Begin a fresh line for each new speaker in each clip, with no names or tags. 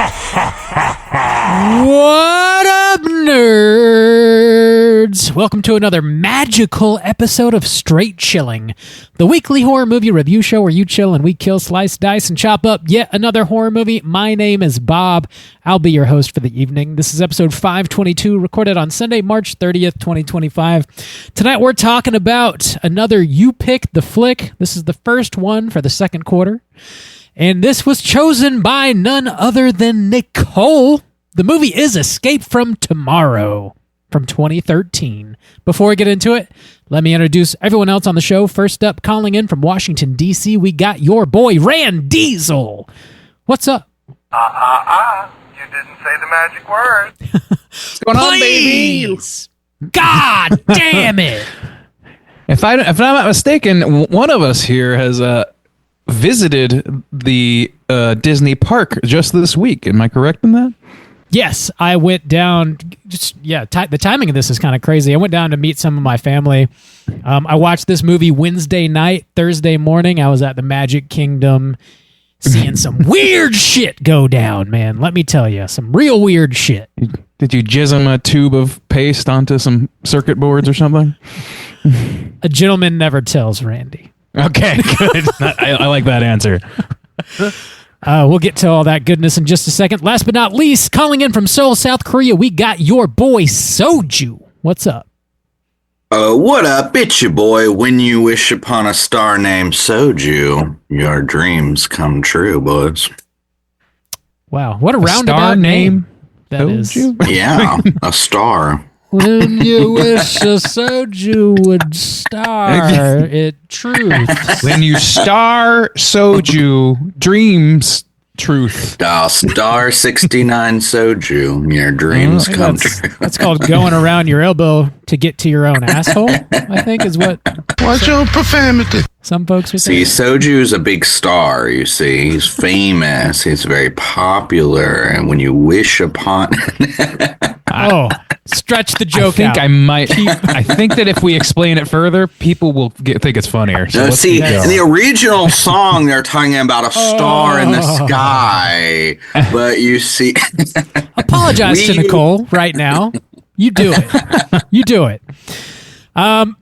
What up, nerds? Welcome to another magical episode of Straight Chilling, the weekly horror movie review show where you chill and we kill, slice, dice, and chop up yet another horror movie. My name is Bob. I'll be your host for the evening. This is episode 522, recorded on Sunday, March 30th, 2025. Tonight we're talking about another You Pick the Flick. This is the first one for the second quarter. And this was chosen by none other than Nicole. The movie is Escape from Tomorrow from 2013. Before we get into it, let me introduce everyone else on the show. First up, calling in from Washington, D.C., we got your boy, Rand Diesel. What's up?
You didn't say the magic word.
What's going on, baby?
God damn it.
If I'm not mistaken, one of us here has visited the Disney park just this week. Am I correct in that?
Yes, I went down. The timing of this is kind of crazy. I went down to meet some of my family. I watched this movie Wednesday night. Thursday morning, I was at the Magic Kingdom seeing some weird shit go down, man. Let me tell you, some real weird shit.
Did you jism a tube of paste onto some circuit boards or something?
A gentleman never tells, Randy.
Okay, good. I like that answer.
We'll get to all that goodness in just a second. Last but not least, calling in from Seoul, South Korea, we got your boy Soju. What's up?
What up? It's your boy. When you wish upon a star named Soju, your dreams come true, boys.
Wow, what a roundabout name that is.
Yeah, a star.
When you wish a soju would star it truth.
When you star soju, dreams truth.
Star 69 Soju, your dreams come true.
That's called going around your elbow to get to your own asshole, I think is what.
Watch your profanity.
Some folks would
See,
say.
Soju's a big star, you see. He's famous. He's very popular. And when you wish upon...
Oh, stretch the joke out.
I think that if we explain it further, people will think it's funnier. So
see, in the original song, they're talking about a star in the sky. But you see...
Apologize to Nicole right now. You do it. You do it.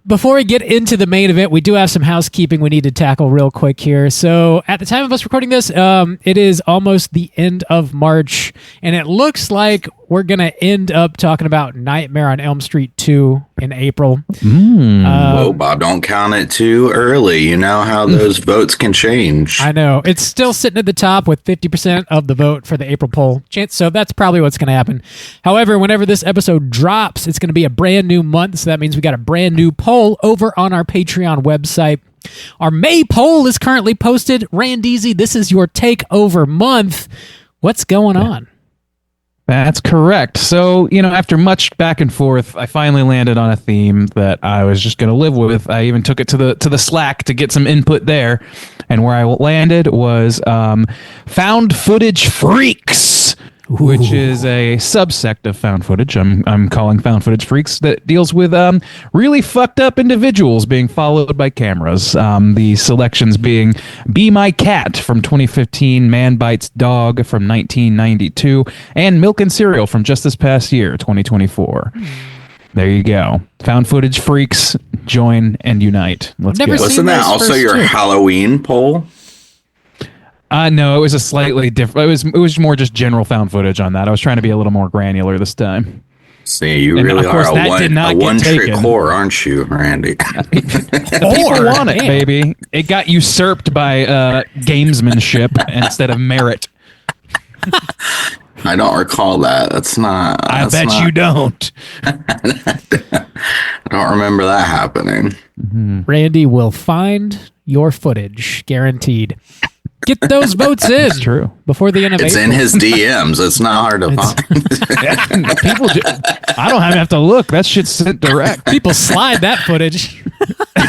Before we get into the main event, we do have some housekeeping we need to tackle real quick here. So at the time of us recording this, it is almost the end of March, and it looks like we're going to end up talking about Nightmare on Elm Street 2 in April.
Whoa, Bob, don't count it too early. You know how those votes can change.
I know. It's still sitting at the top with 50% of the vote for the April poll. So that's probably what's going to happen. However, whenever this episode drops, it's going to be a brand new month, so that means we got a brand new poll over on our Patreon website. Our May poll is currently posted. Randeezy, this is your takeover month. What's going on?
That's correct. So, after much back and forth, I finally landed on a theme that I was just going to live with. I even took it to the Slack to get some input there. And where I landed was found footage freaks, which is a subsect of found footage. I'm calling found footage freaks that deals with really fucked up individuals being followed by cameras. The selections being Be My Cat from 2015, Man Bites Dog from 1992, and Milk and Cereal from just this past year, 2024. There you go. Found footage freaks, join and unite. Let's go.
Wasn't that also your Halloween poll?
No, it was a slightly different. It was more just general found footage on that. I was trying to be a little more granular this time.
See, you really are a one-trick whore, aren't you, Randy?
People want it, baby. It got usurped by gamesmanship instead of merit.
I don't recall that. That's not...
I bet you don't.
I don't remember that happening.
Mm-hmm. Randy will find your footage, guaranteed. Get those votes in.
It's true.
Before the end of
It's
April.
in his DMs. It's not hard to find.
I don't have to look. That shit's sent direct.
People slide that footage.
He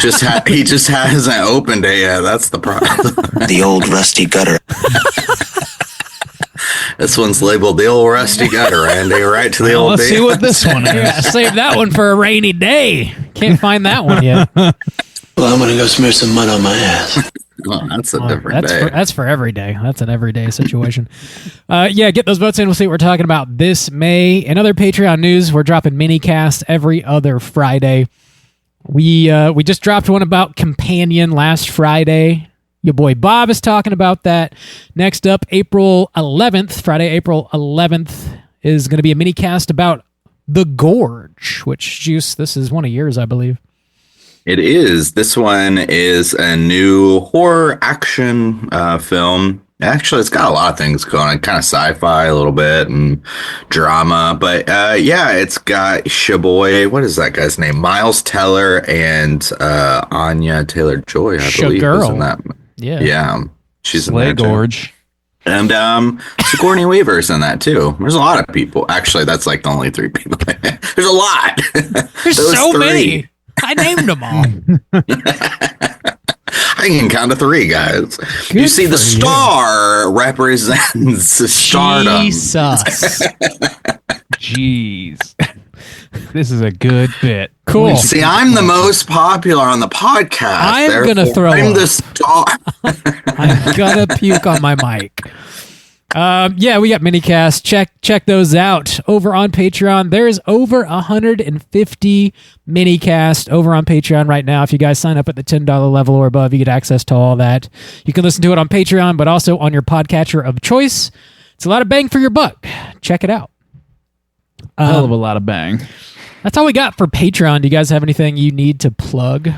just hasn't opened it yet. That's the problem.
The old rusty gutter.
This one's labeled the old rusty gutter, Randy. Right to the old.
Let's see what this one is.
Yeah, save that one for a rainy day. Can't find that one yet.
Well, I'm gonna go smear some mud on my ass.
Oh, that's a different day.
That's for every day. That's an everyday situation. Get those votes in. We'll see what we're talking about this May. In other Patreon news, we're dropping mini cast every other Friday. We just dropped one about Companion last Friday. Your boy Bob is talking about that. Next up, April 11th, Friday, April 11th, is going to be a mini cast about The Gorge, which, Juice, this is one of yours, I believe.
It is. This one is a new horror action film. Actually, it's got a lot of things going on, kind of sci-fi a little bit and drama. But it's got Shaboy. What is that guy's name? Miles Teller and Anya Taylor-Joy, I believe, is in that. Yeah, she's
Slay
in there
Gorge.
too. And Sigourney Weaver's in that too. There's a lot of people. Actually, that's like the only 3 people. There's a lot.
There's so many. I named them all.
I can count to 3, guys.
Good
you see, the star represents stardom.
Jesus.
Jeez. This is a good bit.
Cool.
See, I'm the most popular on the podcast.
I'm going to throw
I'm
up.
the star.
I'm going to puke on my mic. We got minicasts. Check those out over on Patreon. There's over 150 minicasts over on Patreon right now. If you guys sign up at the $10 level or above, you get access to all that. You can listen to it on Patreon, but also on your podcatcher of choice. It's a lot of bang for your buck. Check it out.
Hell of a lot of bang.
That's all we got for Patreon. Do you guys have anything you need to plug?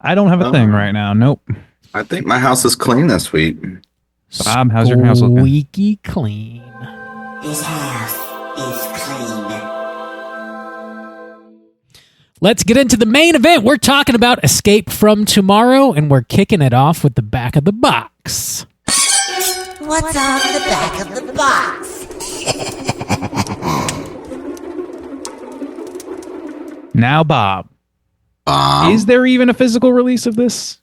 I don't have a thing right now. Nope.
I think my house is clean this week.
Bob, how's your house looking?
Squeaky clean.
This house is clean.
Let's get into the main event. We're talking about Escape from Tomorrow, and we're kicking it off with the back of the box.
What's on the back of the box?
Now, Bob, is there even a physical release of this?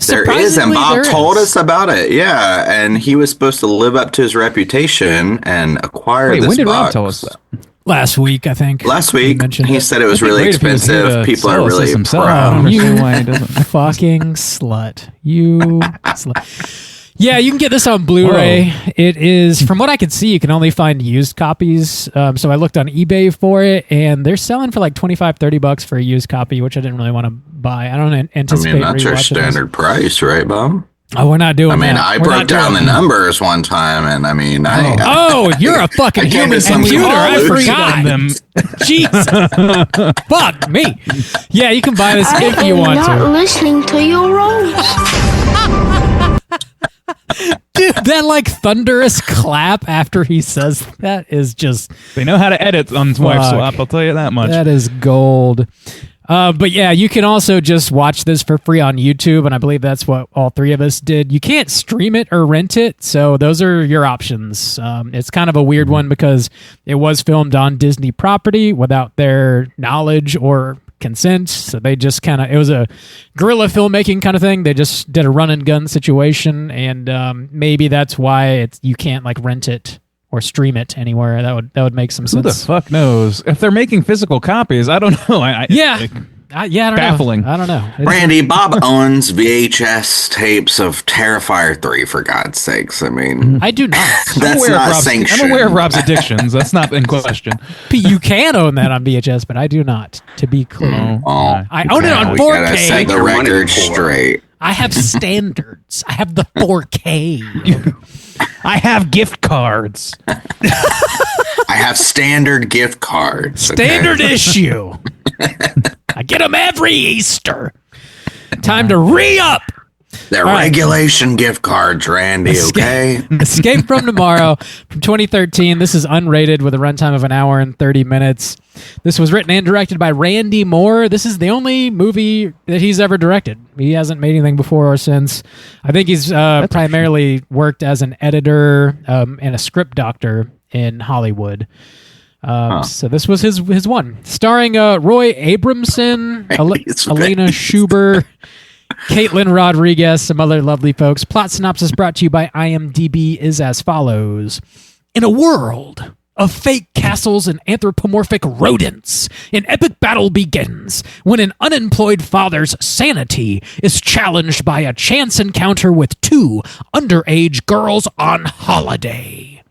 There is, and Bob told us about it. Yeah, and he was supposed to live up to his reputation and acquire this box.
When did Rob tell us that?
Last week, I think.
Last week, he said it was really expensive. People are really proud.
You
fucking slut. You slut. Yeah, you can get this on Blu-ray. Whoa. It is, from what I can see, you can only find used copies. So I looked on eBay for it, and they're selling for like $25-$30 for a used copy, which I didn't really want to buy. I don't anticipate.
That's your standard price, right, Bob?
Oh, we're not doing that.
I broke down the numbers one time, and
you're a fucking human computer. I forgot them. Jesus. Fuck me. Yeah, you can buy this if you want to.
I'm not listening to your roles.
Dude, that like thunderous clap after he says that is just...
They know how to edit on Swipe Swap, I'll tell you that much.
That is gold. But yeah, you can also just watch this for free on YouTube, and I believe that's what all 3 of us did. You can't stream it or rent it, so those are your options. It's kind of a weird one because it was filmed on Disney property without their knowledge or consent, so they just it was a guerrilla filmmaking kind of thing. They just did a run and gun situation, and maybe that's why you can't like rent it or stream it anywhere. That would make some sense.
Who the fuck knows? If they're making physical copies, I don't know. I don't
baffling. Know. I don't know.
Randy, Bob owns VHS tapes of Terrifier 3, for God's sakes. I mean...
I do not.
That's not sanctioned.
I'm aware of Rob's addictions. That's not in question.
You can own that on VHS, but I do not, to be clear. I own it on 4K.
We gotta set the record straight.
I have standards. I have the 4K.
I have gift cards.
I have standard gift cards.
Standard issue. I get them every Easter. Time to re-up.
They're regulation gift cards, Randy, okay?
Escape from Tomorrow from 2013. This is unrated with a runtime of 1 hour and 30 minutes. This was written and directed by Randy Moore. This is the only movie that he's ever directed. He hasn't made anything before or since. I think he's primarily worked as an editor and a script doctor in Hollywood. So this was his one. Starring Roy Abramson, Elena Schubert, Caitlin Rodriguez, some other lovely folks. Plot synopsis brought to you by IMDb is as follows. In a world of fake castles and anthropomorphic rodents. An epic battle begins when an unemployed father's sanity is challenged by a chance encounter with two underage girls on holiday.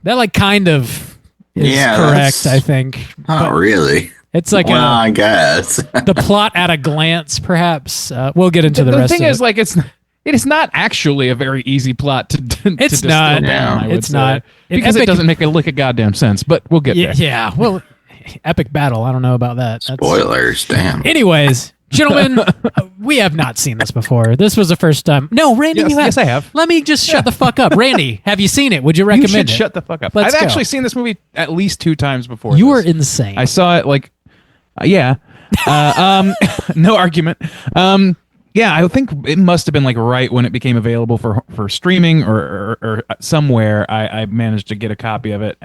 That like kind of is correct, I think.
Not really.
It's like
I guess
the plot at a glance, perhaps. We'll get into the rest of it.
The thing is, like, it is not actually a very easy plot to
It's
distill
not.
down, I would
It's
say.
not.
Because it doesn't make a lick of goddamn sense, but we'll get there.
Yeah, well, epic battle. I don't know about that.
spoilers. Damn.
Anyways, gentlemen, we have not seen this before. This was the first time. No, Randy,
Yes,
you have.
yes, I have.
Let me just shut the fuck up. Randy, have you seen it? Would you
You
recommend
should
it?
shut the fuck up.
Let's
I've
go.
actually seen this movie at least 2 times before.
You
this.
are insane.
I saw it like, yeah. No argument. Yeah, I think it must have been like right when it became available for streaming or somewhere. I managed to get a copy of it.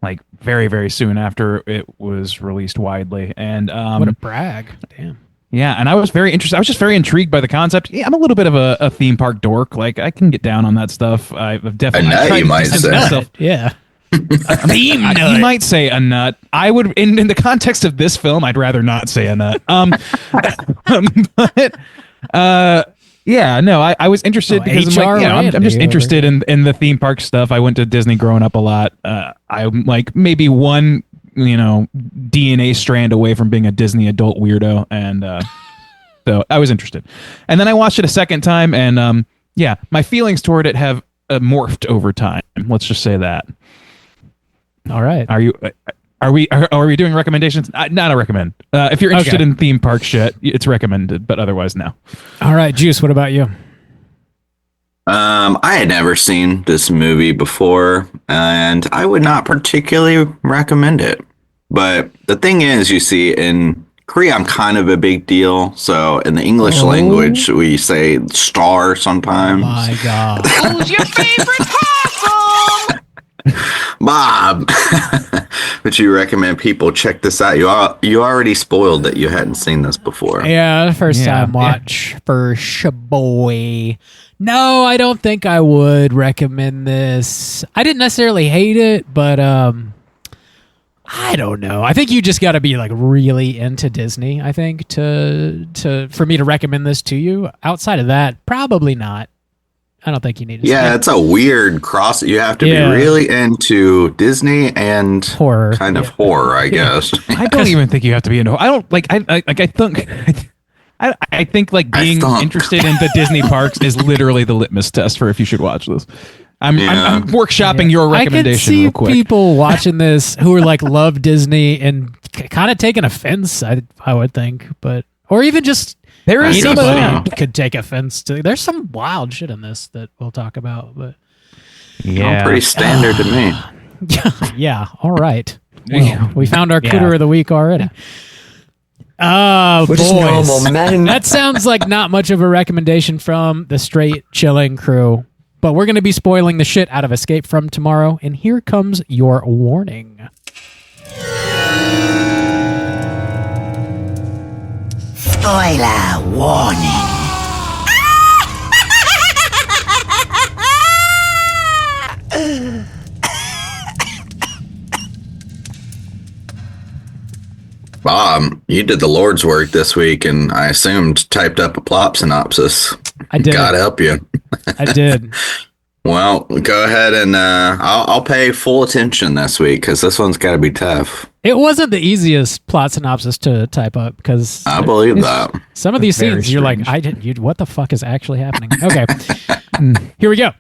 Like very, very soon after it was released widely. And
What a brag. Damn.
yeah, and I was very interested. I was just very intrigued by the concept. Yeah, I'm a little bit of a theme park dork. Like I can get down on that stuff. I've definitely.
A nut,
tried
you
to
might
distance
say.
myself.
Yeah. A theme nut.
You might say a nut. I would, in the context of this film, I'd rather not say a nut. But yeah, no, I was interested because I'm, like, you know, I'm just interested in the theme park stuff. I went to Disney growing up a lot. I'm like maybe one, DNA strand away from being a Disney adult weirdo, and so I was interested. And then I watched it a second time, and yeah, my feelings toward it have morphed over time. Let's just say that.
All right.
Are we doing recommendations? Not a recommend. If you're interested in theme park shit, it's recommended, but otherwise, no.
All right, Juice, what about you?
I had never seen this movie before, and I would not particularly recommend it. But the thing is, you see, in Korea, I'm kind of a big deal. So in the English language, we say star sometimes.
My God.
Who's your favorite possum?
Bob, would you recommend people check this out? You already spoiled that you hadn't seen this before.
Yeah, first time watch for shaboy. No, I don't think I would recommend this. I didn't necessarily hate it, but I don't know. I think you just got to be like really into Disney, I think, to for me to recommend this to you. Outside of that, probably not. I don't think you need to.
Yeah, it's a weird cross. You have to be really into Disney and
horror,
kind of horror, I guess.
I don't even think you have to be into. I don't like. I think like being interested in the Disney parks is literally the litmus test for if you should watch this. I'm workshopping your recommendation real quick.
I can see people watching this who are like love Disney and kind of taking offense. I would think, but or even just. There is somebody could take offense to. There's some wild shit in this that we'll talk about, but
pretty standard to me.
Yeah. All right. Well, we found our Cooter of the week already.
We're just normal men.
That sounds like not much of a recommendation from the Straight Chilling crew, but we're going to be spoiling the shit out of Escape from Tomorrow, and here comes your warning.
Spoiler warning.
Bob, you did the Lord's work this week, and I assumed typed up a plot synopsis.
I did.
God help you.
I did.
Well, go ahead and I'll pay full attention this week because this one's got to be tough.
It wasn't the easiest plot synopsis to type up because
I believe that.
Some of these scenes, you're like, what the fuck is actually happening? Okay, here we go.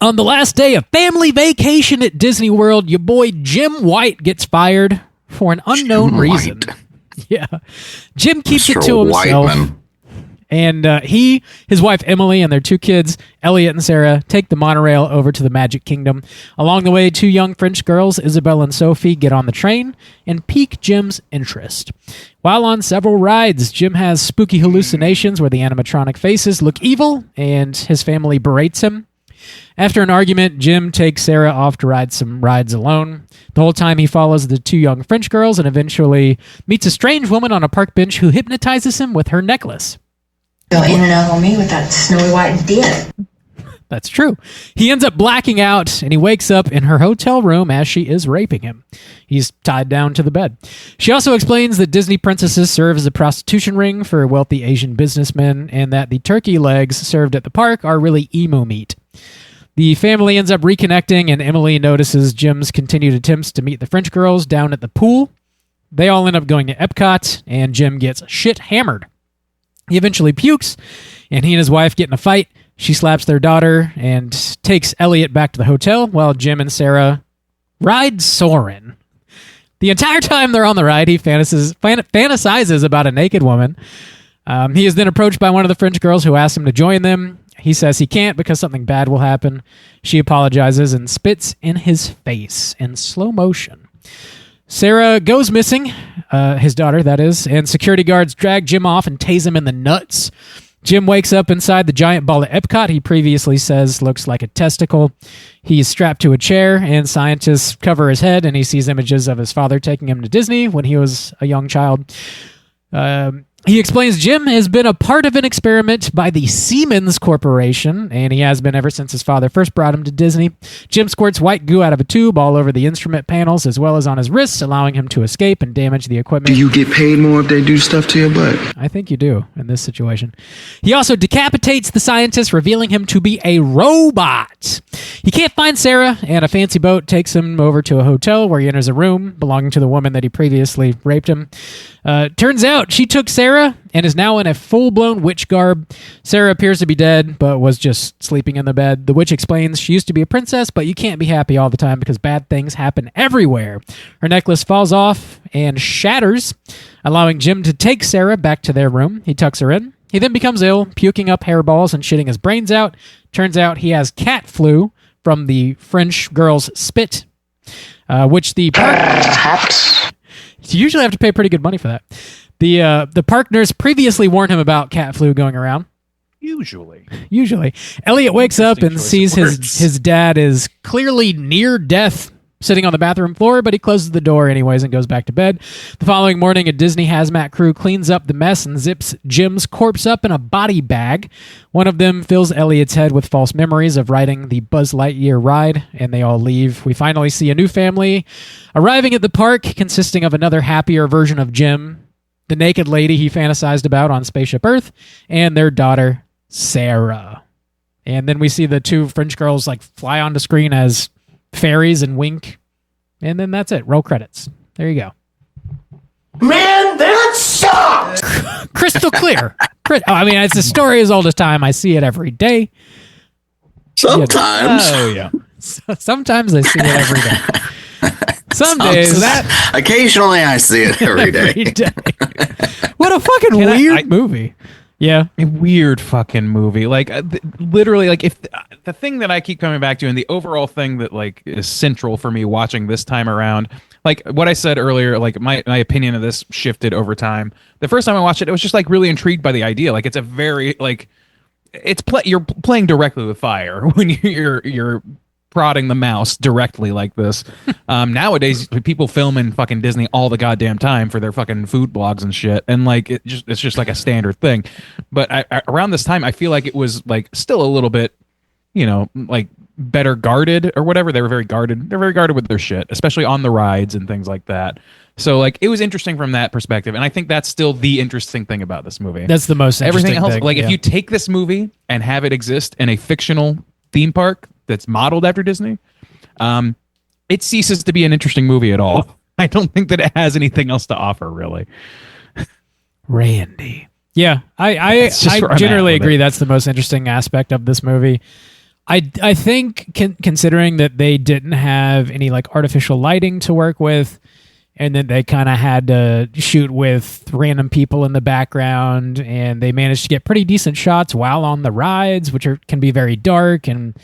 On the last day of family vacation at Disney World, your boy Jim White gets fired for an unknown reason. Yeah, Jim keeps it to himself.
Whiteman.
And his wife Emily, and their 2 kids, Elliot and Sarah, take the monorail over to the Magic Kingdom. Along the way, 2 young French girls, Isabel and Sophie, get on the train and pique Jim's interest. While on several rides, Jim has spooky hallucinations where the animatronic faces look evil, and his family berates him. After an argument, Jim takes Sarah off to ride some rides alone. The whole time he follows the 2 young French girls and eventually meets a strange woman on a park bench who hypnotizes him with her necklace.
Go in and out on me with that snowy white dip.
That's true. He ends up blacking out, and he wakes up in her hotel room as she is raping him. He's tied down to the bed. She also explains that Disney princesses serve as a prostitution ring for wealthy Asian businessmen, and that the turkey legs served at the park are really emu meat. The family ends up reconnecting, and Emily notices Jim's continued attempts to meet the French girls down at the pool. They all end up going to Epcot, and Jim gets shit hammered. He eventually pukes, and he and his wife get in a fight. She slaps their daughter and takes Elliot back to the hotel while Jim and Sarah ride Soren. The entire time they're on the ride, he fantasizes about a naked woman. He is then approached by one of the French girls who asks him to join them. He says he can't because something bad will happen. She apologizes and spits in his face in slow motion. Sarah goes missing, his daughter, that is, and security guards drag Jim off and tase him in the nuts. Jim wakes up inside the giant ball at Epcot he previously says looks like a testicle. He's strapped to a chair, and scientists cover his head, and he sees images of his father taking him to Disney when he was a young child. He explains Jim has been a part of an experiment by the Siemens Corporation, and he has been ever since his father first brought him to Disney. Jim squirts white goo out of a tube all over the instrument panels as well as on his wrists, allowing him to escape and damage the equipment.
Do you get paid more if they do stuff to your butt?
I think you do in this situation. He also decapitates the scientist, revealing him to be a robot. He can't find Sarah, and a fancy boat takes him over to a hotel where he enters a room belonging to the woman that he previously raped him. Turns out she took Sarah and is now in a full-blown witch garb. Sarah appears to be dead, but was just sleeping in the bed. The witch explains she used to be a princess, but you can't be happy all the time because bad things happen everywhere. Her necklace falls off and shatters, allowing Jim to take Sarah back to their room. He tucks her in. He then becomes ill, puking up hairballs and shitting his brains out. Turns out he has cat flu from the French girl's spit, which the
Perhaps.
you usually have to pay pretty good money for that. The park nurse previously warned him about cat flu going around.
Usually.
Elliot wakes up and
Interesting
sees
choice of words.
his dad is clearly near death, sitting on the bathroom floor, but he closes the door anyways and goes back to bed. The following morning, a Disney hazmat crew cleans up the mess and zips Jim's corpse up in a body bag. One of them fills Elliot's head with false memories of riding the Buzz Lightyear ride, and they all leave. We finally see a new family arriving at the park, consisting of another happier version of Jim, the naked lady he fantasized about on Spaceship Earth, and their daughter, Sarah. And then we see the two French girls like fly onto screen as fairies and wink. And then that's it. Roll credits. There you go.
Man, that sucks!
Crystal clear. I mean, it's a story as old as time. I see it every day.
Sometimes.
Oh, yeah. Sometimes I see it every day. Some days.
Occasionally I see it every day.
Every day. What a fucking weird movie. Yeah.
A weird fucking movie. Like, literally, like, if the thing that I keep coming back to, and the overall thing that, like, is central for me watching this time around, like, what I said earlier, like, my opinion of this shifted over time. The first time I watched it, it was just, like, really intrigued by the idea. Like, it's a very, like, you're playing directly with fire when you're prodding the mouse directly like this. Nowadays, people film in fucking Disney all the goddamn time for their fucking food blogs and shit, and like it's just like a standard thing. But around this time, I feel like it was like still a little bit, like better guarded or whatever. They were very guarded. They're very guarded with their shit, especially on the rides and things like that. So like it was interesting from that perspective, and I think that's still the interesting thing about this movie.
That's the most interesting
everything else.
thing,
Like
yeah.
if you take this movie and have it exist in a fictional theme park that's modeled after Disney, it ceases to be an interesting movie at all. I don't think that it has anything else to offer, really.
Randy. Yeah, I generally agree. That's the most interesting aspect of this movie. I think considering that they didn't have any like artificial lighting to work with, and then they kind of had to shoot with random people in the background, and they managed to get pretty decent shots while on the rides, which can be very dark, and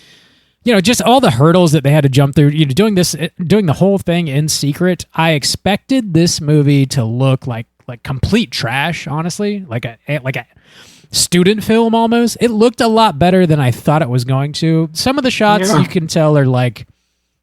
just all the hurdles that they had to jump through. Doing the whole thing in secret. I expected this movie to look like complete trash, honestly, like a student film almost. It looked a lot better than I thought it was going to. Some of the shots you can tell are like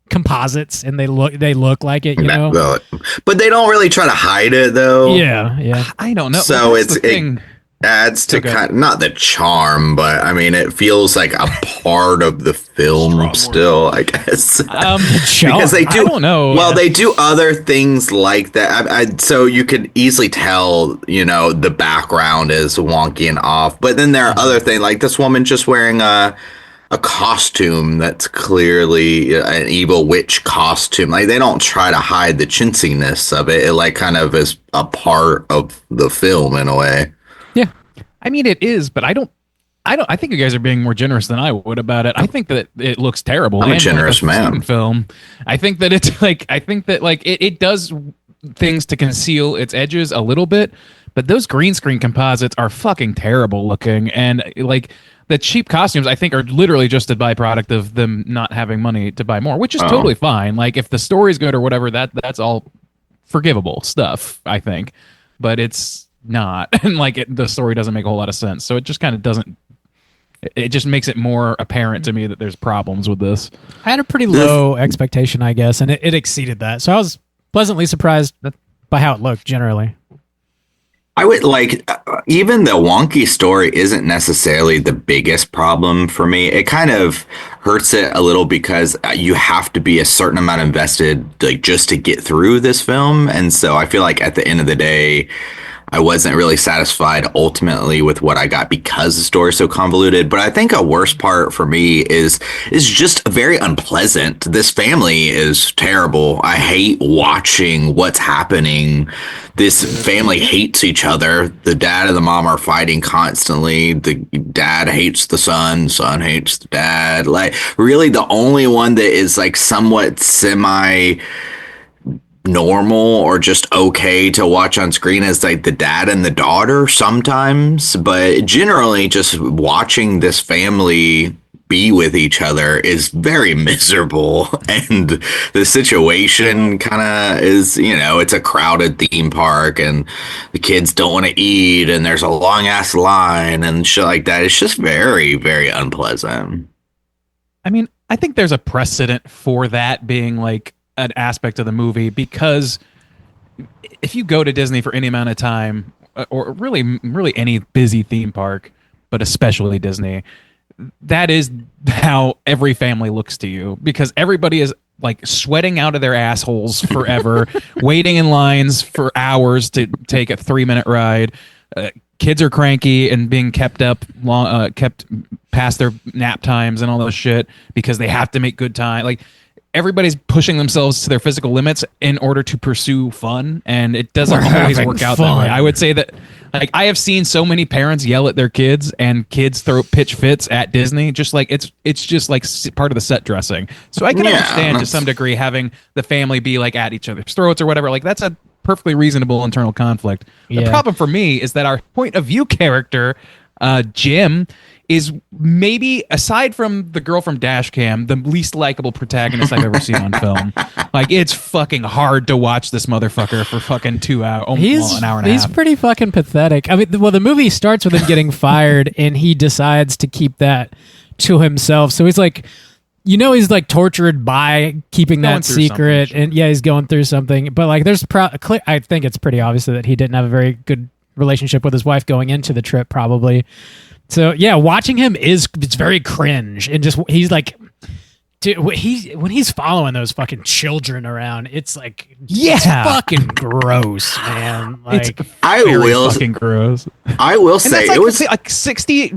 composites, and they look like it,
But they don't really try to hide it, though.
Yeah.
I don't know.
So
That's the thing.
adds to not the charm, but I mean, it feels like a part of the film still, I guess. Because they do,
I don't know.
Well, they do other things like that. So you could easily tell, the background is wonky and off. But then there are other things, like this woman just wearing a costume that's clearly an evil witch costume. Like, they don't try to hide the chintziness of it. It like kind of is a part of the film in a way.
Yeah.
I mean, it is, but I think you guys are being more generous than I would about it. I think that it looks terrible.
I'm a generous man.
Film. I think that it does things to conceal its edges a little bit, but those green screen composites are fucking terrible looking, and like the cheap costumes I think are literally just a byproduct of them not having money to buy more, which is totally fine. Like, if the story's good or whatever, that's all forgivable stuff, I think. But it's not, and the story doesn't make a whole lot of sense, so it just kind of doesn't. It just makes it more apparent to me that there's problems with this.
I had a pretty low expectation, I guess, and it exceeded that, so I was pleasantly surprised by how it looked generally.
I would even the wonky story isn't necessarily the biggest problem for me. It kind of hurts it a little because you have to be a certain amount invested, just to get through this film. And so I feel like at the end of the day, I wasn't really satisfied ultimately with what I got because the story is so convoluted. But I think a worse part for me is just very unpleasant. This family is terrible. I hate watching what's happening. This family hates each other. The dad and the mom are fighting constantly. The dad hates the son hates the dad. Like, really the only one that is like somewhat semi normal or just okay to watch on screen is like the dad and the daughter sometimes, but generally just watching this family be with each other is very miserable. And the situation kind of is, it's a crowded theme park and the kids don't want to eat and there's a long ass line and shit like that. It's just very, very unpleasant.
I mean, I think there's a precedent for that being like an aspect of the movie, because if you go to Disney for any amount of time, or really any busy theme park, but especially Disney, that is how every family looks to you, because everybody is like sweating out of their assholes forever, waiting in lines for hours to take a 3-minute ride. Kids are cranky and being kept past their nap times and all that shit because they have to make good time. Like, everybody's pushing themselves to their physical limits in order to pursue fun, and it doesn't always work out that way. I would say that, like, I have seen so many parents yell at their kids and kids throw pitch fits at Disney, just like it's just like part of the set dressing. So I can understand to some degree having the family be like at each other's throats or whatever. Like, that's a perfectly reasonable internal conflict. The problem for me is that our point of view character, Jim, is maybe, aside from the girl from Dashcam, the least likable protagonist I've ever seen on film. Like, it's fucking hard to watch this motherfucker for fucking 2 hours, an hour and a half.
He's pretty fucking pathetic. I mean, the movie starts with him getting fired, and he decides to keep that to himself. So he's like, he's like tortured by keeping that secret, and he's going through something. But like, I think it's pretty obvious that he didn't have a very good relationship with his wife going into the trip, probably. So yeah, watching him it's very cringe, and just he's like, dude, when he's following those fucking children around, it's like, it's fucking gross, man. Like,
fucking gross.
I will say,
like,
it was
like 60,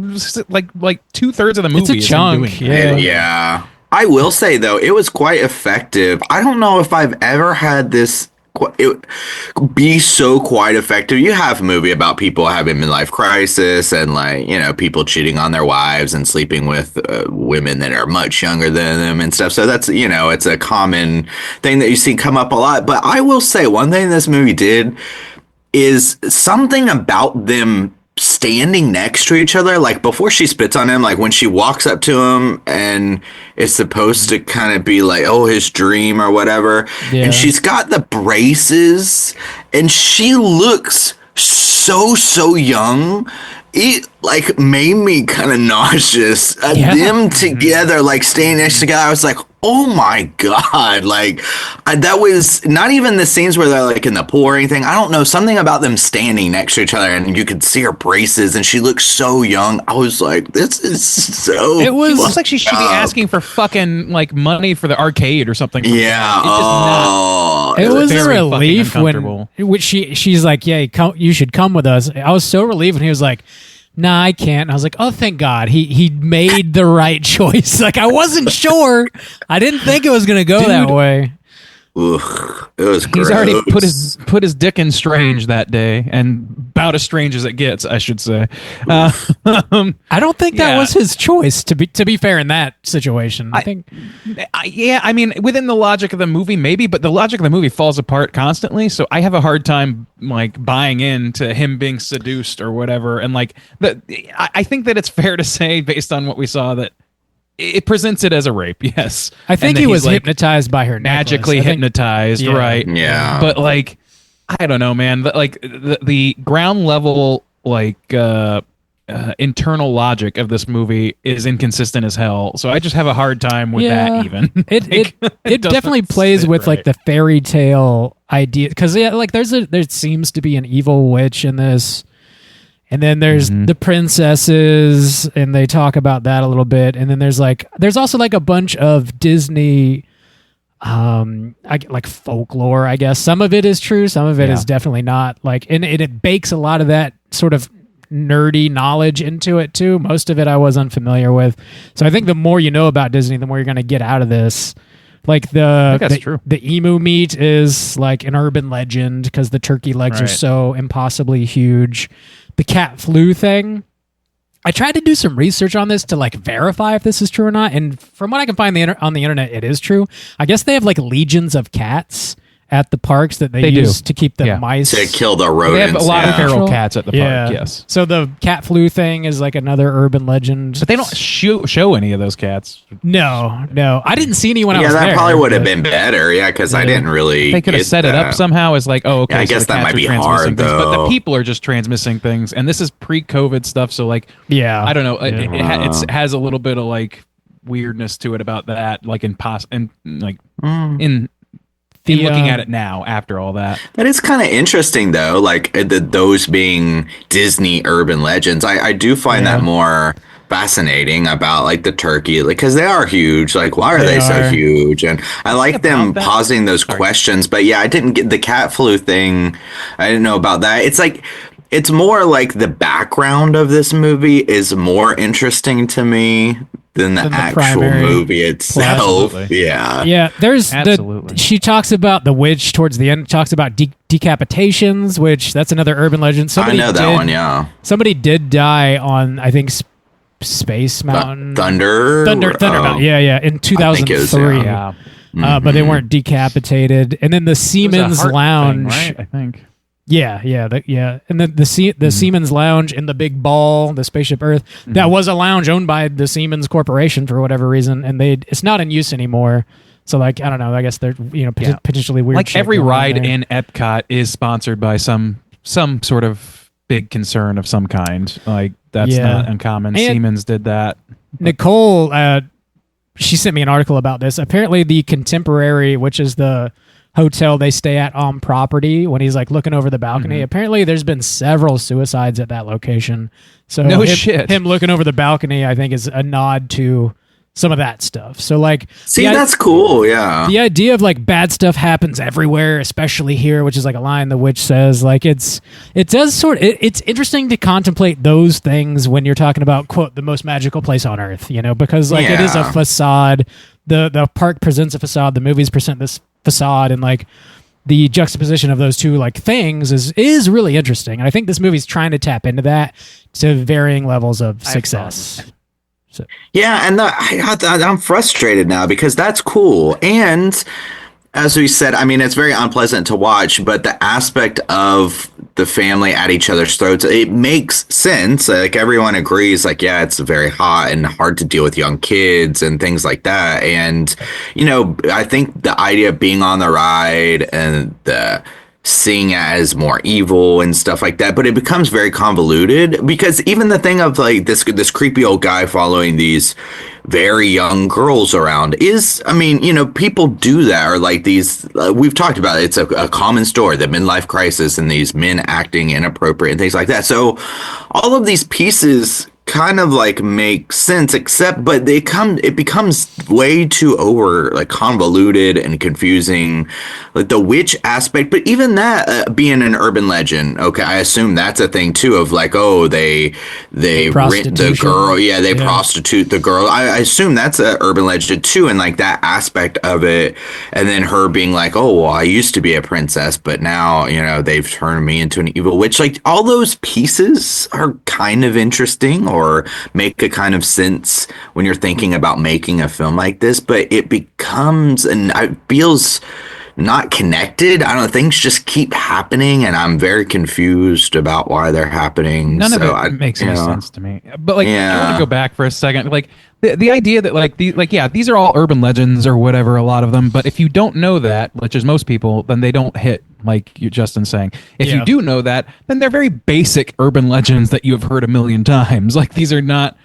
like 2/3 of the movie.
It's a chunk.
Yeah. I will say though, it was quite effective. I don't know if I've ever had this be so quite effective. You have a movie about people having midlife crisis and people cheating on their wives and sleeping with women that are much younger than them and stuff. So that's, it's a common thing that you see come up a lot. But I will say one thing this movie did is something about them standing next to each other, like before she spits on him, like when she walks up to him and it's supposed to kind of be like, oh, his dream or whatever, and she's got the braces and she looks so young. It like made me kind of nauseous. Them together, like staying next together, I was like, oh my God. Like, that was not even the scenes where they're like in the pool or anything. I don't know, something about them standing next to each other and you could see her braces and she looks so young. I was like, this is so.
It looks like she should be asking for fucking like money for the arcade or something.
Yeah.
It was a relief when she's like, yeah, you should come with us. I was so relieved when he was like, nah, I can't. And I was like, oh, thank God. He made the right choice. Like, I wasn't sure. I didn't think it was going to go that way.
Ugh, it was
He's already put his dick in strange that day, and about as strange as it gets, I should say.
I don't think that was his choice. To be fair, in that situation, I think.
I mean, within the logic of the movie, maybe, but the logic of the movie falls apart constantly. So I have a hard time like buying into him being seduced or whatever. And like, I think that it's fair to say, based on what we saw, that it presents it as a rape, yes.
I think he was hypnotized by her necklace.
Magically hypnotized, right?
Yeah.
But like, I don't know, man. Like the ground level, like internal logic of this movie is inconsistent as hell. So I just have a hard time with that. Even
it definitely plays with like the fairy tale idea, because like there seems to be an evil witch in this. And then there's the princesses, and they talk about that a little bit. And then there's also like a bunch of Disney, like folklore, I guess. Some of it is true, some of it is definitely not. Like, and it bakes a lot of that sort of nerdy knowledge into it too. Most of it I was unfamiliar with. So I think the more you know about Disney, the more you're going to get out of this. Like the emu meat is like an urban legend because the turkey legs are so impossibly huge. The cat flu thing, I tried to do some research on this to like verify if this is true or not, and from what I can find on the internet, it is true. I guess they have like legions of cats at the parks that they use to keep the mice.
To kill the rodents.
They have a lot of feral cats at the park, yes.
So the cat flu thing is like another urban legend.
But they don't show any of those cats.
No. I didn't see any when I was there.
Yeah, that probably would have been better, because I didn't really
They could have set it up somehow as like, oh, okay,
I guess that might be hard, though.
But the people are just transmitting things, and this is pre-COVID stuff, so like, I don't know, it has a little bit of like weirdness to it about that, like in looking at it now after all that.
That is kind of interesting, though, like those being Disney urban legends. I do find that more fascinating about like the turkey, like, because they are huge. Like, why are they so huge? And I like them pausing those questions. But I didn't get the cat flu thing. I didn't know about that. It's like, it's more like the background of this movie is more interesting to me than the actual movie itself.
Yeah. There's she talks about the witch towards the end. Talks about decapitations, which that's another urban legend.
I know that one. Yeah,
somebody did die on, I think, Space Mountain,
Thunder
Mountain. Yeah, in 2003. But they weren't decapitated. And then the Seamen's Lounge,
thing, right? I think.
Yeah, and then the Seamen's Lounge in the big ball, the Spaceship Earth, that was a lounge owned by the Siemens Corporation for whatever reason, and it's not in use anymore. So, like, I don't know. I guess they're potentially weird.
Like every ride in Epcot is sponsored by some sort of big concern of some kind. Like that's not uncommon. And Siemens did that.
Nicole, she sent me an article about this. Apparently, the Contemporary, which is the hotel they stay at on property, when he's like looking over the balcony, apparently there's been several suicides at that location. So him looking over the balcony, I think, is a nod to some of that stuff. So like,
that's cool. Yeah,
the idea of like bad stuff happens everywhere, especially here, which is like a line the witch says. Like it's interesting to contemplate those things when you're talking about, quote, the most magical place on earth, because like it is a facade. The park presents a facade. The movies present this facade, and like the juxtaposition of those two like things is really interesting. And I think this movie's trying to tap into that to varying levels of success. So.
Yeah, and I'm frustrated now because that's cool. And as we said, I mean, it's very unpleasant to watch, but the aspect of the family at each other's throats, it makes sense. Like everyone agrees, like, yeah, it's very hot and hard to deal with young kids and things like that. And, I think the idea of being on the ride and the seeing as more evil and stuff like that, but it becomes very convoluted because even the thing of like this creepy old guy following these very young girls around is, I mean, you know, people do that, or like these, we've talked about it. It's a common story, the midlife crisis and these men acting inappropriate and things like that. So all of these pieces kind of like make sense, but it becomes way too like convoluted and confusing, like the witch aspect. But even that being an urban legend, okay, I assume that's a thing too, of like, oh, they rent the girl, they prostitute the girl. I assume that's an urban legend too, and like that aspect of it, and then her being like, oh, well, I used to be a princess, but now, you know, they've turned me into an evil witch. Like all those pieces are kind of interesting, or make a kind of sense when you're thinking about making a film like this, but it becomes, and it feels not connected. I don't know, things just keep happening, and I'm very confused about why they're happening.
None of it makes any sense to me. But like, I want to go back for a second. Like the idea that these are all urban legends or whatever, a lot of them. But if you don't know that, which is most people, then they don't hit. Like you Justin saying, if you do know that, then they're very basic urban legends that you have heard a million times. Like these are not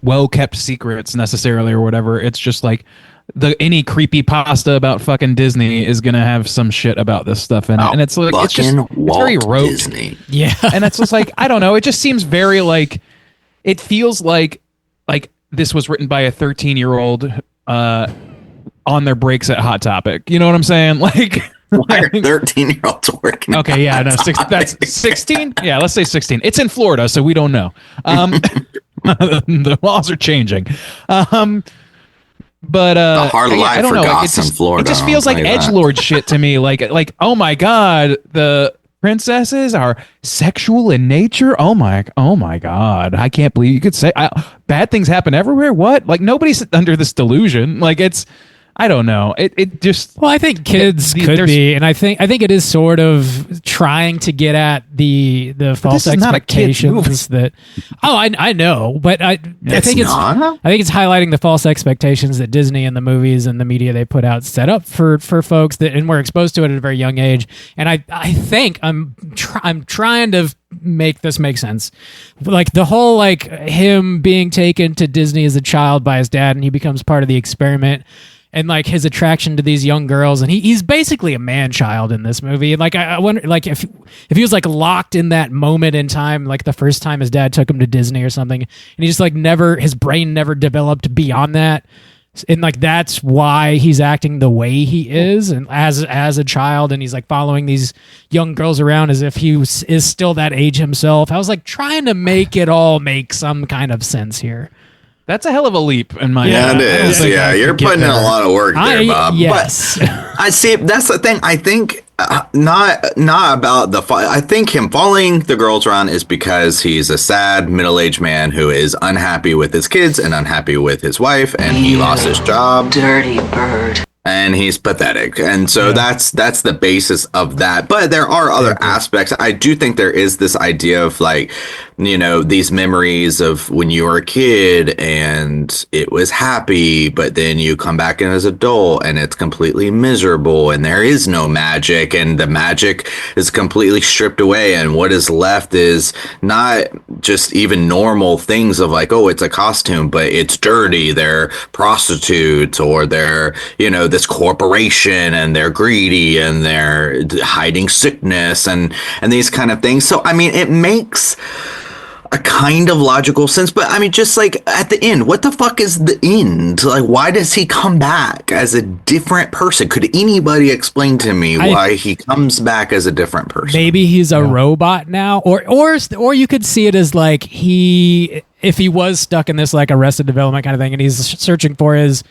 well kept secrets necessarily or whatever. It's just like any creepy pasta about fucking Disney is gonna have some shit about this stuff in it, and it's like it's very rote.
Disney.
Yeah,
and it's just like, I don't know. It just seems very like, it feels like this was written by a 13-year-old on their breaks at Hot Topic. You know what I'm saying? Like.
Why are 13-year-olds working?
Okay, yeah, no, that's 16. Yeah, let's say 16. It's in Florida, so we don't know. The laws are changing. But
the hard life for goths in Florida.
It just feels like edgelord shit to me. Like, oh my god, the princesses are sexual in nature. Oh my god, I can't believe you could say bad things happen everywhere. What? Like nobody's under this delusion. Like it's. I don't know. It just.
Well, I think kids could be, and I think it is sort of trying to get at the false expectations that. Oh, I know, but I think it's highlighting the false expectations that Disney and the movies and the media they put out set up for folks that, and we're exposed to it at a very young age. And I think I'm trying to make this make sense, like the whole like him being taken to Disney as a child by his dad, and he becomes part of the experiment. And like his attraction to these young girls, and he's basically a man child in this movie. Like I wonder, like if he was like locked in that moment in time, like the first time his dad took him to Disney or something, and he just like his brain never developed beyond that, and like that's why he's acting the way he is, and as a child, and he's like following these young girls around as if he is still that age himself. I was like trying to make it all make some kind of sense here.
That's a hell of a leap in my
it is. Yeah, you're putting in a lot of work there, Bob.
Yes.
But I see. That's the thing. I think not about the. I think him following the girls around is because he's a sad middle-aged man who is unhappy with his kids and unhappy with his wife, and he lost his job.
Dirty bird.
And he's pathetic. And so that's the basis of that. But there are other aspects. I do think there is this idea of like, you know, these memories of when you were a kid and it was happy, but then you come back in as an adult and it's completely miserable and there is no magic and the magic is completely stripped away. And what is left is not just even normal things of like, oh, it's a costume, but it's dirty. They're prostitutes, or they're, you know, this corporation, and they're greedy and they're hiding sickness and these kind of things. So, I mean, it makes a kind of logical sense, but I mean, just like at the end, what the fuck is the end? Like, why does he come back as a different person? Could anybody explain to me why he comes back as a different person?
Maybe he's a robot now, or you could see it as like if he was stuck in this like Arrested Development kind of thing, and he's searching for his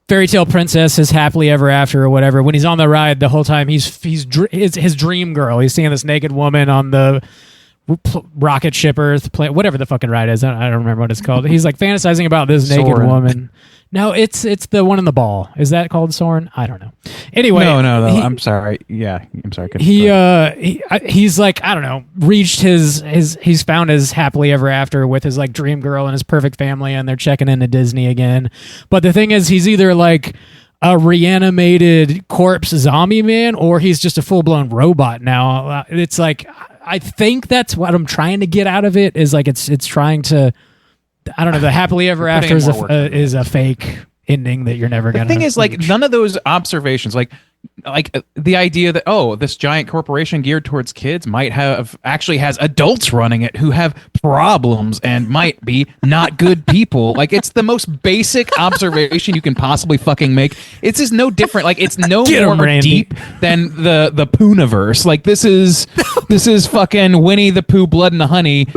fairy tale princess, his happily ever after or whatever. When he's on the ride the whole time, he's his dream girl. He's seeing this naked woman on the rocket ship Earth, whatever the fucking ride is. I don't remember what it's called. He's like fantasizing about this naked woman. No, it's the one in the ball. Is that called Soren? I don't know. Anyway,
no. I'm sorry. Yeah, I'm sorry.
He's like, I don't know, reached he's found his happily ever after with his like dream girl and his perfect family, and they're checking into Disney again. But the thing is, he's either like a reanimated corpse zombie man, or he's just a full-blown robot now. It's like, I think that's what I'm trying to get out of it, is like it's trying to, I don't know, the happily ever after is a fake ending that you're never going to.
The thing is, like, none of those observations, like the idea that, oh, this giant corporation geared towards kids might have actually has adults running it who have problems and might be not good people. Like, it's the most basic observation you can possibly fucking make. It's just no different. Like, it's no more deep than the Poonaverse. Like, this is fucking Winnie the Pooh, Blood and the Honey,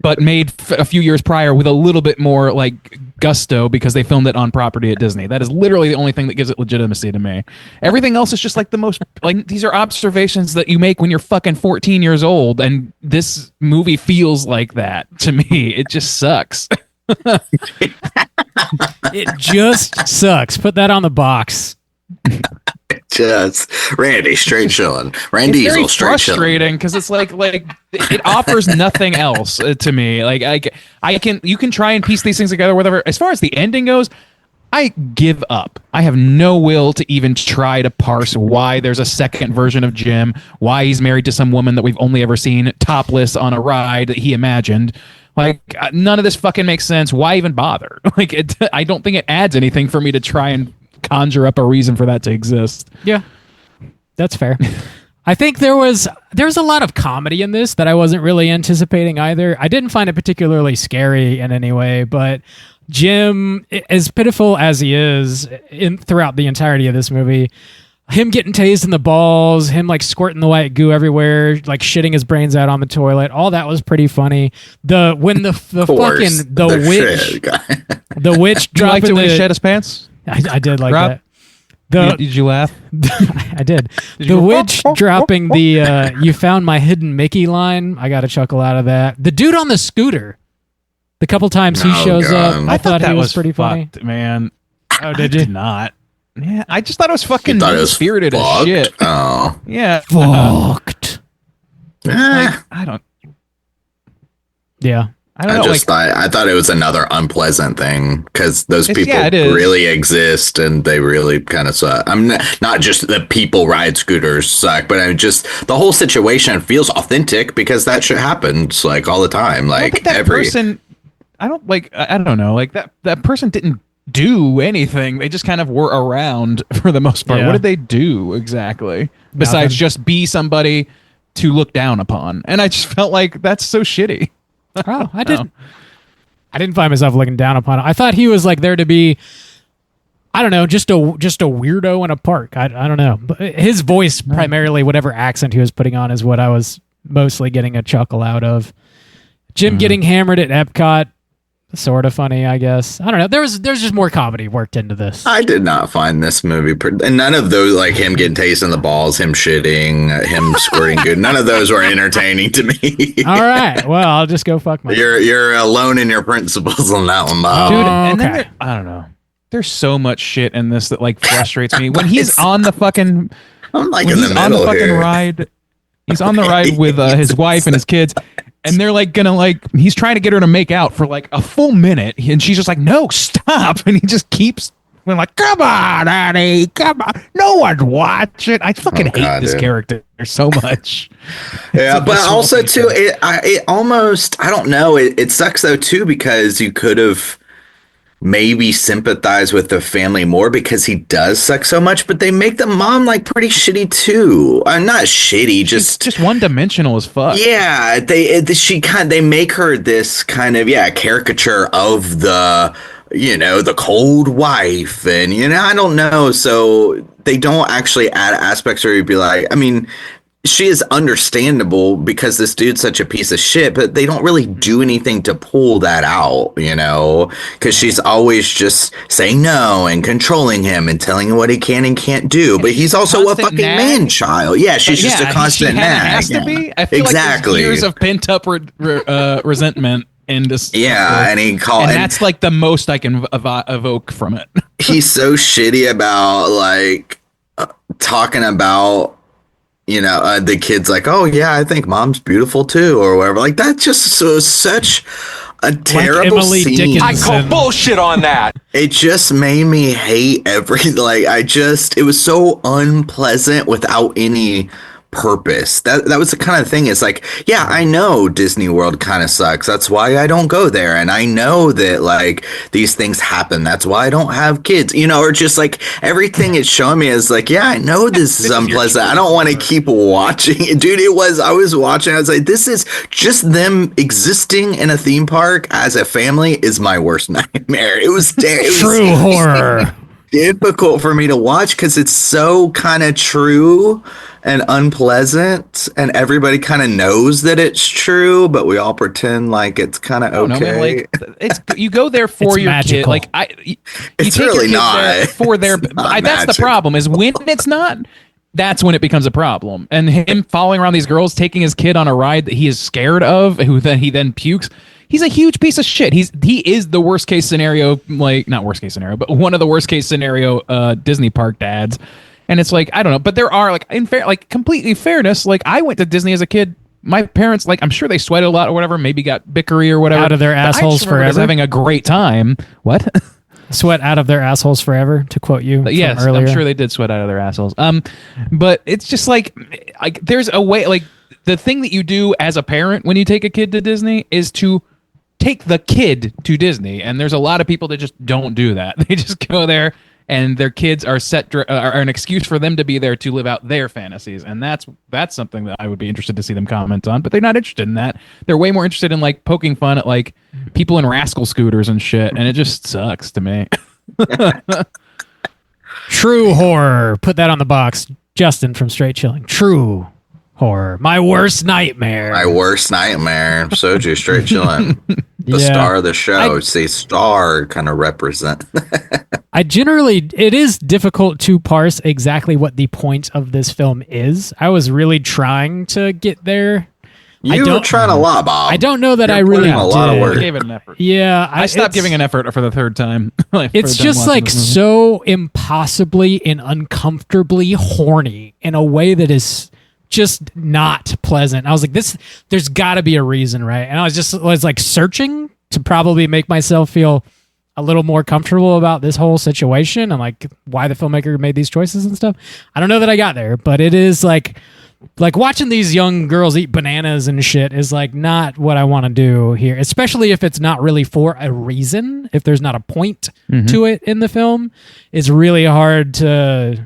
but made a few years prior with a little bit more like gusto because they filmed it on property at Disney. That is literally the only thing that gives it legitimacy to me. Everything else is just like the most, like, these are observations that you make when you're fucking 14 years old, and this movie feels like that to me. It just sucks.
It just sucks. Put that on the box.
Just Randy straight chilling. Randy
It's
Diesel straight chilling.
frustrating because it's like it offers nothing else to me. Like you can try and piece these things together, whatever. As far as the ending goes, I give up. I have no will to even try to parse why there's a second version of Jim, why he's married to some woman that we've only ever seen topless on a ride that he imagined. Like, none of this fucking makes sense. Why even bother? Like, I don't think it adds anything for me to try and conjure up a reason for that to exist.
Yeah, that's fair. I think there was a lot of comedy in this that I wasn't really anticipating either. I didn't find it particularly scary in any way, but Jim, as pitiful as he is throughout the entirety of this movie, him getting tased in the balls, him like squirting the white goo everywhere, like shitting his brains out on the toilet, all that was pretty funny. The witch
Did you like
dropping
when he shed his pants?
I did like
Rob?
that.
Did you laugh?
I did. The witch dropping the "you found my hidden Mickey" line. I got a chuckle out of that. The dude on the scooter. The couple times he shows up, I thought he was pretty funny.
Man.
Oh, did you?
Did not. Yeah, I just thought it was fucking
You thought it was
spirited as
fucked?
shit.
Oh.
Yeah.
Fucked.
Like, I don't
Yeah.
know.
I thought it was another unpleasant thing because those people
it is.
really exist and they really kind of suck. I'm not just the people ride scooters suck, but I'm just the whole situation feels authentic because that shit happens like all the time. Like
person, I don't know. Like that person didn't do anything. They just kind of were around for the most part.
Yeah.
What did they do exactly besides just be somebody to look down upon? And I just felt like that's so shitty.
Oh, I didn't find myself looking down upon it. I thought he was like there to be, I don't know, just a weirdo in a park. I don't know. But his voice, primarily, whatever accent he was putting on, is what I was mostly getting a chuckle out of. Jim getting hammered at Epcot, sort of funny, I guess. I don't know. There's just more comedy worked into this.
I did not find this movie, and none of those, like him getting tased in the balls, him shitting, him squirting good. None of those were entertaining to me.
All right. Well, I'll just go fuck myself.
You're alone in your principles on that one, Bob.
Dude, and then
okay.
I don't know. There's so much shit in this that like frustrates me. When he's on the fucking
I'm like
when
in the
he's on the
middle
fucking
here.
ride. He's on the ride with his wife and his kids. And they're like gonna like he's trying to get her to make out for like a full minute, and she's just like, "No, stop!" And he just keeps like, "Come on, honey, come on, no one's watching." I fucking hate this character so much.
Yeah, but also too, it almost, I don't know. It sucks though too because you could have maybe sympathize with the family more because he does suck so much, but they make the mom like pretty shitty too. Not shitty, just
one dimensional as fuck.
Yeah, they make her this kind of caricature of the the cold wife, and I don't know. So they don't actually add aspects where you'd be like, I mean, she is understandable because this dude's such a piece of shit, but they don't really do anything to pull that out, because she's always just saying no and controlling him and telling him what he can and can't do. But he's also a fucking man child. Yeah, she's just a constant nag.
Has to be. I feel
exactly.
Like years of pent up resentment in this.
Yeah, and
that's like the most I can evoke from it.
He's so shitty about like talking about. The kid's like, oh yeah, I think mom's beautiful too, or whatever. Like that's just such a terrible
Emily
scene.
Dickinson.
I call bullshit on that.
It just made me hate it was so unpleasant without any purpose. That was the kind of thing. It's like, yeah, I know Disney World kind of sucks. That's why I don't go there. And I know that like these things happen. That's why I don't have kids, or just like everything it's showing me is like, yeah, I know this is unpleasant. I don't want to keep watching it. Dude, I was watching. I was like, this is just them existing in a theme park as a family is my worst nightmare. It was
true horror.
Difficult for me to watch because it's so kind of true and unpleasant, and everybody kind of knows that it's true, but we all pretend like it's kind of okay.
No, man, it's you go there for
It's
your
magical.
kid.
It's really not.
For their. That's the problem. Is when it's not. That's when it becomes a problem. And him following around these girls, taking his kid on a ride that he is scared of, who then he pukes. He's a huge piece of shit. He is the worst case scenario, not worst case scenario, but one of the worst case scenario Disney park dads. And it's like, I don't know, but there are completely fairness. Like I went to Disney as a kid. My parents, I'm sure they sweated a lot or whatever, maybe got bickery or whatever.
Out of their assholes forever.
Having a great time. What?
Sweat out of their assholes forever, to quote you.
Yes,
earlier.
I'm sure they did sweat out of their assholes. But it's just like there's a way, the thing that you do as a parent when you take a kid to Disney is to take the kid to Disney, and there's a lot of people that just don't do that. They just go there, and their kids are are an excuse for them to be there to live out their fantasies, and that's something that I would be interested to see them comment on. But they're not interested in that. They're way more interested in poking fun at people in rascal scooters and shit, and it just sucks to me.
True horror. Put that on the box. Justin from Straight Chilling. True horror. My worst nightmare.
Soju Straight Chillin'. The star of the show. Star kind of represent.
It is difficult to parse exactly what the point of this film is. I was really trying to get there.
You were trying a lot, Bob.
I don't know that I really did.
A lot of work.
I gave it an effort.
Yeah.
I stopped giving an effort for the third time.
It's just so impossibly and uncomfortably horny in a way that is just not pleasant. I was like, there's got to be a reason, right? And I was searching to probably make myself feel a little more comfortable about this whole situation and why the filmmaker made these choices and stuff. I don't know that I got there, but it is like watching these young girls eat bananas and shit is not what I want to do here, especially if it's not really for a reason. If there's not a point to it in the film, it's really hard to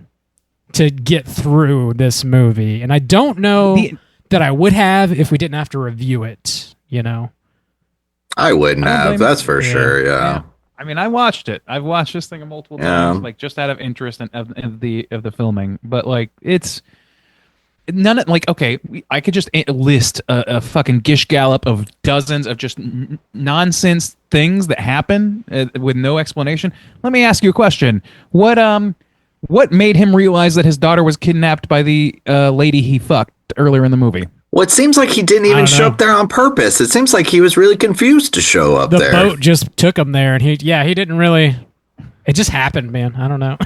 get through this movie. And I don't know that I would have if we didn't have to review it,
I wouldn't have, that's for sure, yeah.
I mean, I watched it. I've watched this thing multiple times, just out of interest of the filming. But it's none of okay. I could just list a fucking gish gallop of dozens of just nonsense things that happen with no explanation. Let me ask you a question. What made him realize that his daughter was kidnapped by the lady he fucked earlier in the movie?
Well, it seems like he didn't even show up there on purpose. It seems like he was really confused to show up there.
The boat just took him there, and he didn't really. It just happened, man. I don't know.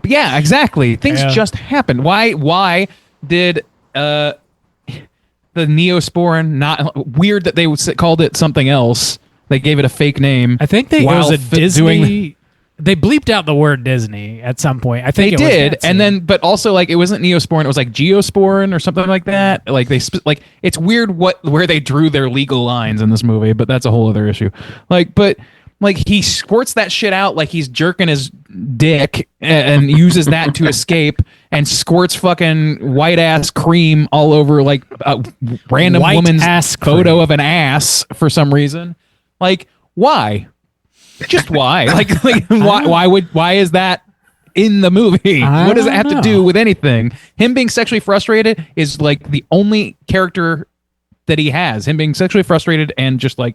Yeah, exactly. Things just happened. Why did the Neosporin not weird that they called it something else? They gave it a fake name.
I think it was a Disney. They bleeped out the word Disney at some point. I think
they did, and then, but also it wasn't Neosporin. It was Geosporin or something like that. It's weird where they drew their legal lines in this movie, but that's a whole other issue. He squirts that shit out like he's jerking his dick and uses that to escape, and squirts fucking white ass cream all over a random woman's photo of an ass for some reason. Why? Just why? Why is that in the movie? What does it have to do with anything? Him being sexually frustrated is the only character that he has. Him being sexually frustrated and just a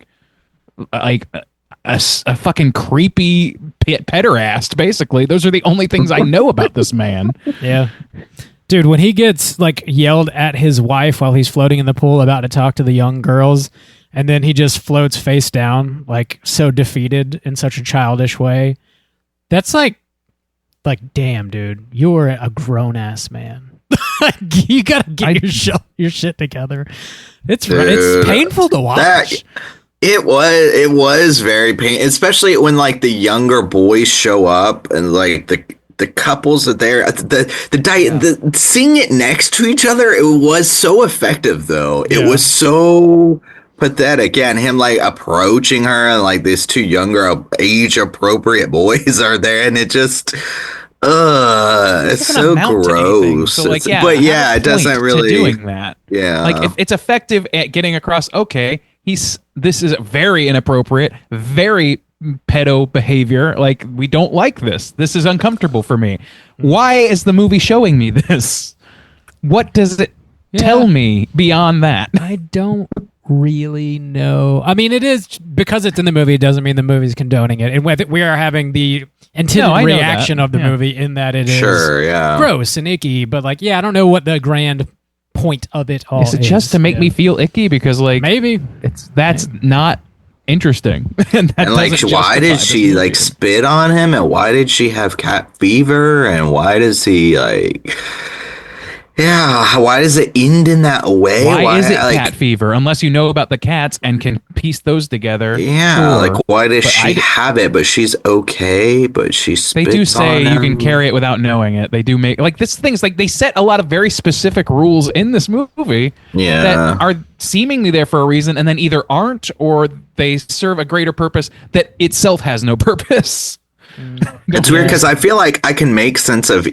fucking creepy pederast, basically. Those are the only things I know about this man.
Yeah. Dude, when he gets yelled at his wife while he's floating in the pool about to talk to the young girls, and then he just floats face down, so defeated in such a childish way. That's damn, dude, you're a grown ass man. You gotta get your shit together. It's painful to watch.
It was very painful, especially when like the younger boys show up and like the couples are there. The seeing it next to each other, it was so effective though. It was so pathetic. Yeah, and him like approaching her and like these two younger age appropriate boys are there, and it just it's so gross.
So, like,
but yeah, it doesn't really
doing that.
Yeah,
like if it's effective at getting across. Okay, this is very inappropriate, very pedo behavior. Like, we don't like this. This is uncomfortable for me. Why is the movie showing me this? What does it tell me beyond that?
I don't really know. I mean, it is because it's in the movie. It doesn't mean the movie's condoning it. And we are having the intended reaction of the movie in that it is gross and icky. But like, I don't know what the grand point of it all is.
Is it just to make me feel icky? Because like
maybe
that's not interesting. and
like, why did she like spit on him? And why did she have cat fever? And why does he like? Yeah, why does it end in that way?
Why is it cat fever? Unless you know about the cats and can piece those together.
Yeah, like why does she have it? But she's okay. But she spits on him.
They do say you can carry it without knowing it. They do make like this things like they set a lot of very specific rules in this movie that are seemingly there for a reason, and then either aren't or they serve a greater purpose that itself has no purpose.
It's weird because I feel like I can make sense of,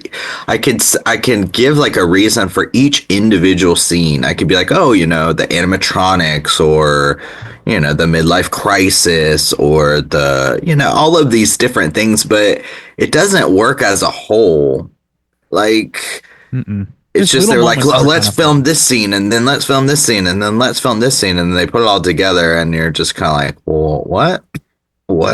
I can give like a reason for each individual scene. I could be like, oh, the animatronics, or the midlife crisis, or the all of these different things, but it doesn't work as a whole. Like it's just they're like, let's film this scene, and then let's film this scene, and then let's film this scene, and they put it all together, and you're just kind of like, well, what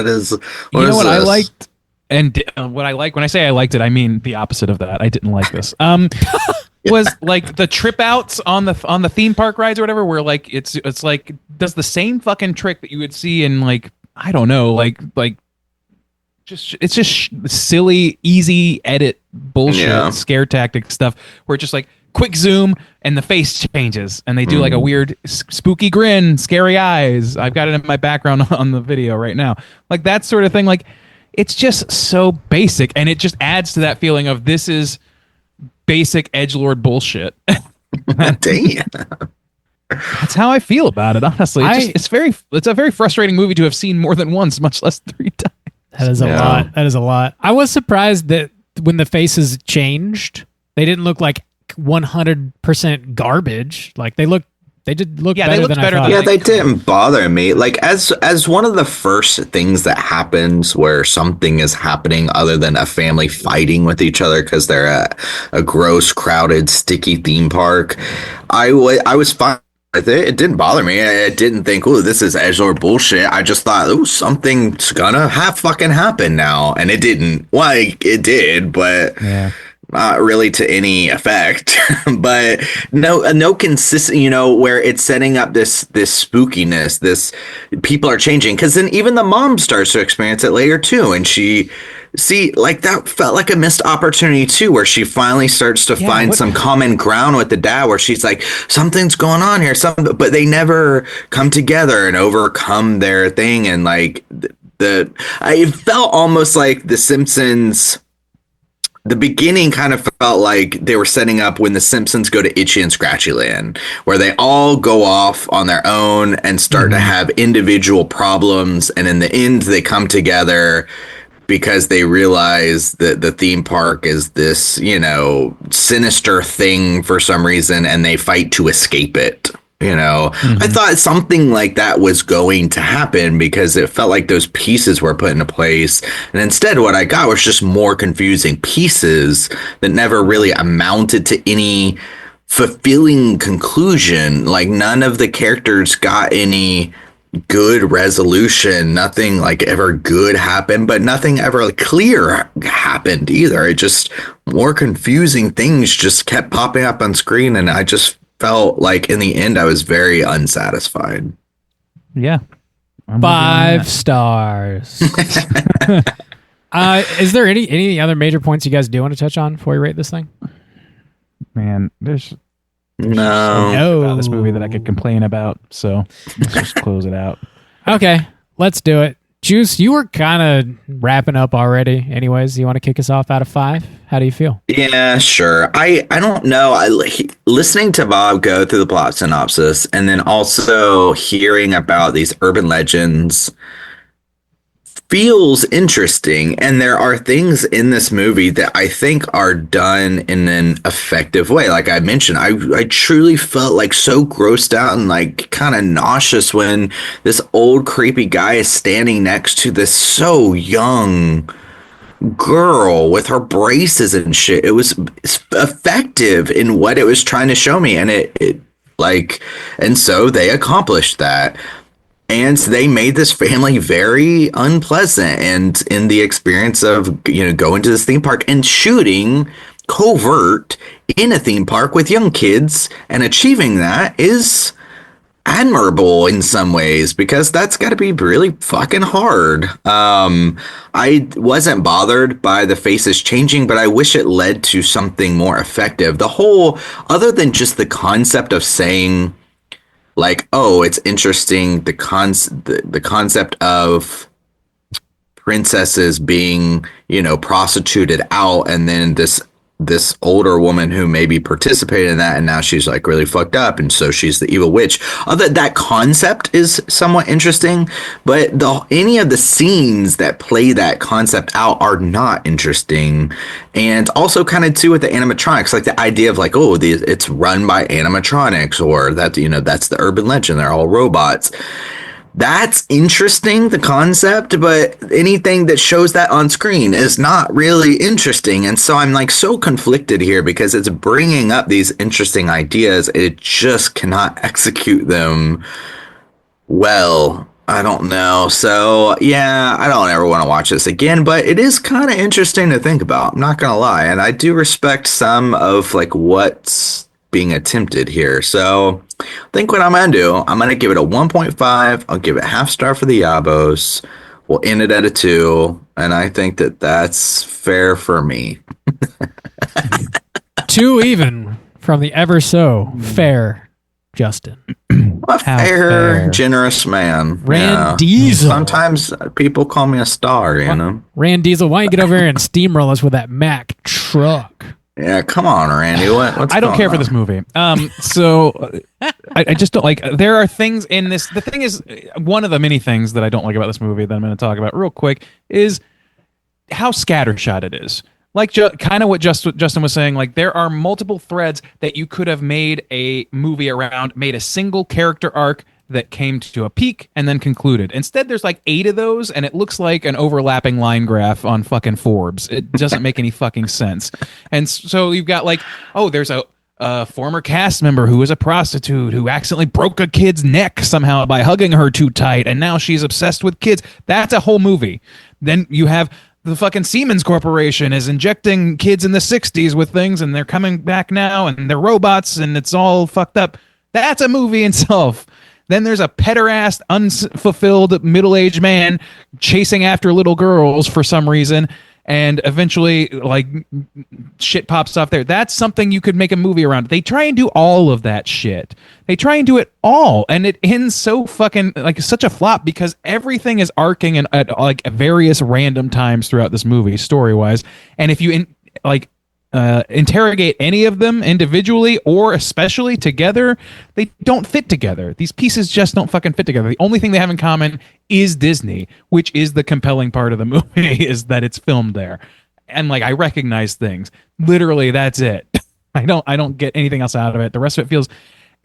is
what
this?
I liked. And what I like, when I say I liked it, I mean the opposite of that. I didn't like this. Was like the trip outs on the theme park rides or whatever, where like it's like does the same fucking trick that you would see in like, I don't know, like it's just silly, easy edit bullshit, scare tactic stuff where it's just like quick zoom and the face changes and they do like a weird spooky grin, scary eyes. I've got it in my background on the video right now. Like that sort of thing. Like, it's just so basic, and it just adds to that feeling of this is basic edgelord bullshit.
Damn.
That's how I feel about it, honestly. It's a very frustrating movie to have seen more than once, much less 3 times.
That is a lot. That is a lot. I was surprised that when the faces changed, they didn't look like 100% garbage. Like they did look better than I thought.
Yeah, they didn't bother me. Like as one of the first things that happens where something is happening other than a family fighting with each other because they're at a gross, crowded, sticky theme park, I was fine with it. It didn't bother me. I didn't think, oh, this is edgelord bullshit. I just thought, oh, something's gonna fucking happen now, and it didn't. Like it did, but not really to any effect. But no consistent, where it's setting up this spookiness, this people are changing, because then even the mom starts to experience it later too, and like that felt like a missed opportunity too, where she finally starts to find some common ground with the dad, where she's like, something's going on here, but they never come together and overcome their thing. And like I felt almost like The Simpsons. The beginning kind of felt like they were setting up when the Simpsons go to Itchy and Scratchy Land, where they all go off on their own and start to have individual problems. And in the end, they come together because they realize that the theme park is this, sinister thing for some reason, and they fight to escape it. I thought something like that was going to happen because it felt like those pieces were put into place. And instead, what I got was just more confusing pieces that never really amounted to any fulfilling conclusion. Like none of the characters got any good resolution. Nothing like ever good happened, but nothing ever clear happened either. It just more confusing things just kept popping up on screen. And I just felt like in the end I was very unsatisfied.
Yeah.
5 stars. Is there any other major points you guys do want to touch on before we rate this thing?
Man, there's
no
about this movie that I could complain about, so let's just close it out.
Okay, let's do it. Juice, you were kind of wrapping up already. Anyways, you want to kick us off out of 5? How do you feel?
Yeah, sure. I don't know. Listening to Bob go through the plot synopsis and then also hearing about these urban legends feels interesting, and there are things in this movie that I think are done in an effective way. Like I mentioned, I truly felt like so grossed out and like kind of nauseous when this old creepy guy is standing next to this so young girl with her braces and shit. It was effective in what it was trying to show me, and and so they accomplished that. And they made this family very unpleasant, and in the experience of, going to this theme park and shooting covert in a theme park with young kids and achieving that is admirable in some ways, because that's got to be really fucking hard. I wasn't bothered by the faces changing, but I wish it led to something more effective. The whole, other than just the concept of saying, like, oh, it's interesting, the concept of princesses being, prostituted out, and then this older woman who maybe participated in that, and now she's like really fucked up, and so she's the evil witch. That concept is somewhat interesting, but any of the scenes that play that concept out are not interesting. And also kind of too with the animatronics, like the idea of like, oh, it's run by animatronics, or that, that's the urban legend, they're all robots. That's interesting, the concept, but anything that shows that on screen is not really interesting. And so I'm like so conflicted here, because it's bringing up these interesting ideas. It just cannot execute them well. I don't know. So yeah, I don't ever want to watch this again, but it is kind of interesting to think about. I'm not going to lie. And I do respect some of like what's being attempted here. So I think what I'm going to do, I'm going to give it a 1.5. I'll give it half star for the Yabos. We'll end it at a 2. And I think that that's fair for me.
2 even from the ever so fair Justin.
A fair, generous man.
Rand Diesel.
Sometimes people call me a star,
Rand Diesel, why don't you get over here and steamroll us with that Mack truck?
Yeah, come on, Randy. What's
I don't care
on?
for this movie. So I just don't like. There are things in this. The thing is, one of the many things that I don't like about this movie that I'm going to talk about real quick is how scattershot it is. Like kind of what Justin was saying. Like there are multiple threads that you could have made a movie around, made a single character arc that came to a peak and then concluded. Instead, there's like 8 of those, and it looks like an overlapping line graph on fucking Forbes. It doesn't make any fucking sense. And so you've got like, oh, there's a former cast member who was a prostitute who accidentally broke a kid's neck somehow by hugging her too tight, and now she's obsessed with kids. That's a whole movie. Then you have the fucking Siemens Corporation is injecting kids in the 60s with things, and they're coming back now, and they're robots, and it's all fucked up. That's a movie in itself. Then there's a pederast, unfulfilled middle-aged man chasing after little girls for some reason, and eventually, like, shit pops off there. That's something you could make a movie around. They try and do all of that shit. They try and do it all, and it ends so fucking, like, such a flop, because everything is arcing at like, various random times throughout this movie, story-wise. And if you, interrogate any of them individually or especially together, they don't fit together. These pieces just don't fucking fit together. The only thing they have in common is Disney, which is the compelling part of the movie, is that it's filmed there. And like, I recognize things. Literally, that's it. I don't get anything else out of it. The rest of it feels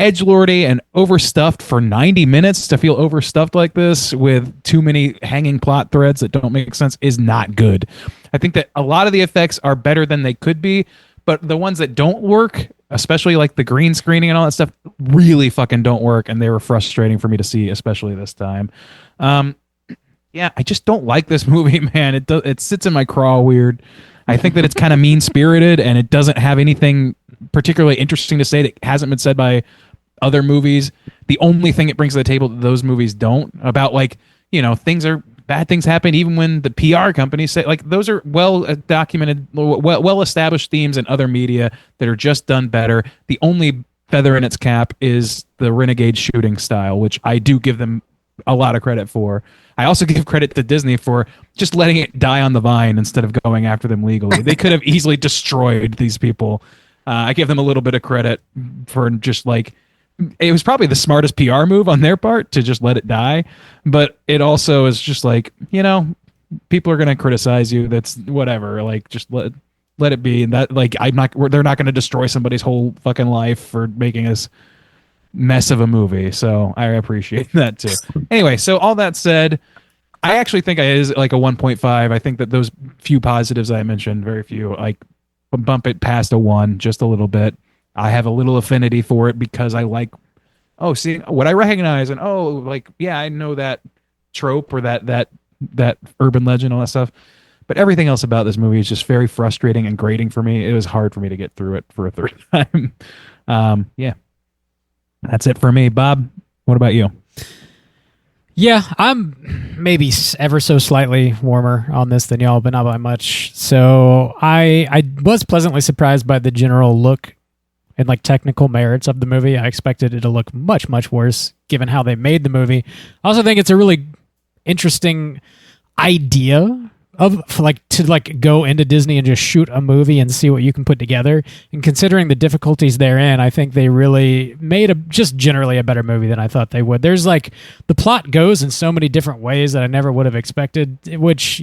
edgelordy and overstuffed. For 90 minutes to feel overstuffed like this with too many hanging plot threads that don't make sense is not good. I think that a lot of the effects are better than they could be, but the ones that don't work, especially like the green screening and all that stuff, really fucking don't work, and they were frustrating for me to see, especially this time. Yeah, I just don't like this movie, man. It sits in my craw weird. I think that it's kind of mean-spirited, and it doesn't have anything particularly interesting to say that hasn't been said by other movies. The only thing it brings to the table that those movies don't, about like, bad things happen even when the PR companies say, like, those are well documented, well established themes in other media that are just done better. The only feather in its cap is the renegade shooting style, which I do give them a lot of credit for. I also give credit to Disney for just letting it die on the vine instead of going after them legally. They could have easily destroyed these people. I give them a little bit of credit for just like, it was probably the smartest PR move on their part to just let it die. But it also is just like, people are going to criticize you. That's whatever. Like, just let it be. And that, like, they're not going to destroy somebody's whole fucking life for making us mess of a movie. So I appreciate that too. Anyway, so all that said, I actually think it is like a 1.5. I think that those few positives I mentioned, very few, like bump it past a 1 just a little bit. I have a little affinity for it because I like, seeing what I recognize and I know that trope or that urban legend, all that stuff. But everything else about this movie is just very frustrating and grating for me. It was hard for me to get through it for a third time. Yeah. That's it for me. Bob, what about you?
Yeah, I'm maybe ever so slightly warmer on this than y'all, but not by much. So I was pleasantly surprised by the general look and like technical merits of the movie. I expected it to look much, much worse given how they made the movie. I also think it's a really interesting idea to go into Disney and just shoot a movie and see what you can put together. And considering the difficulties therein, I think they really made just generally a better movie than I thought they would. There's like, the plot goes in so many different ways that I never would have expected, which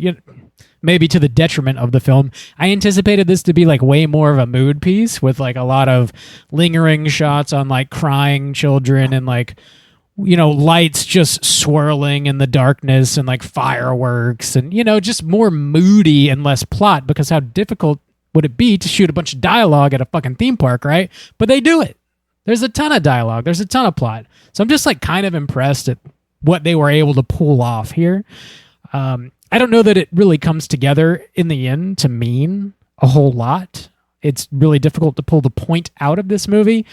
maybe to the detriment of the film. I anticipated this to be like way more of a mood piece with like a lot of lingering shots on like crying children and like, lights just swirling in the darkness and like fireworks and, just more moody and less plot, because how difficult would it be to shoot a bunch of dialogue at a fucking theme park, right? But they do it. There's a ton of dialogue. There's a ton of plot. So I'm just like kind of impressed at what they were able to pull off here. I don't know that it really comes together in the end to mean a whole lot. It's really difficult to pull the point out of this movie.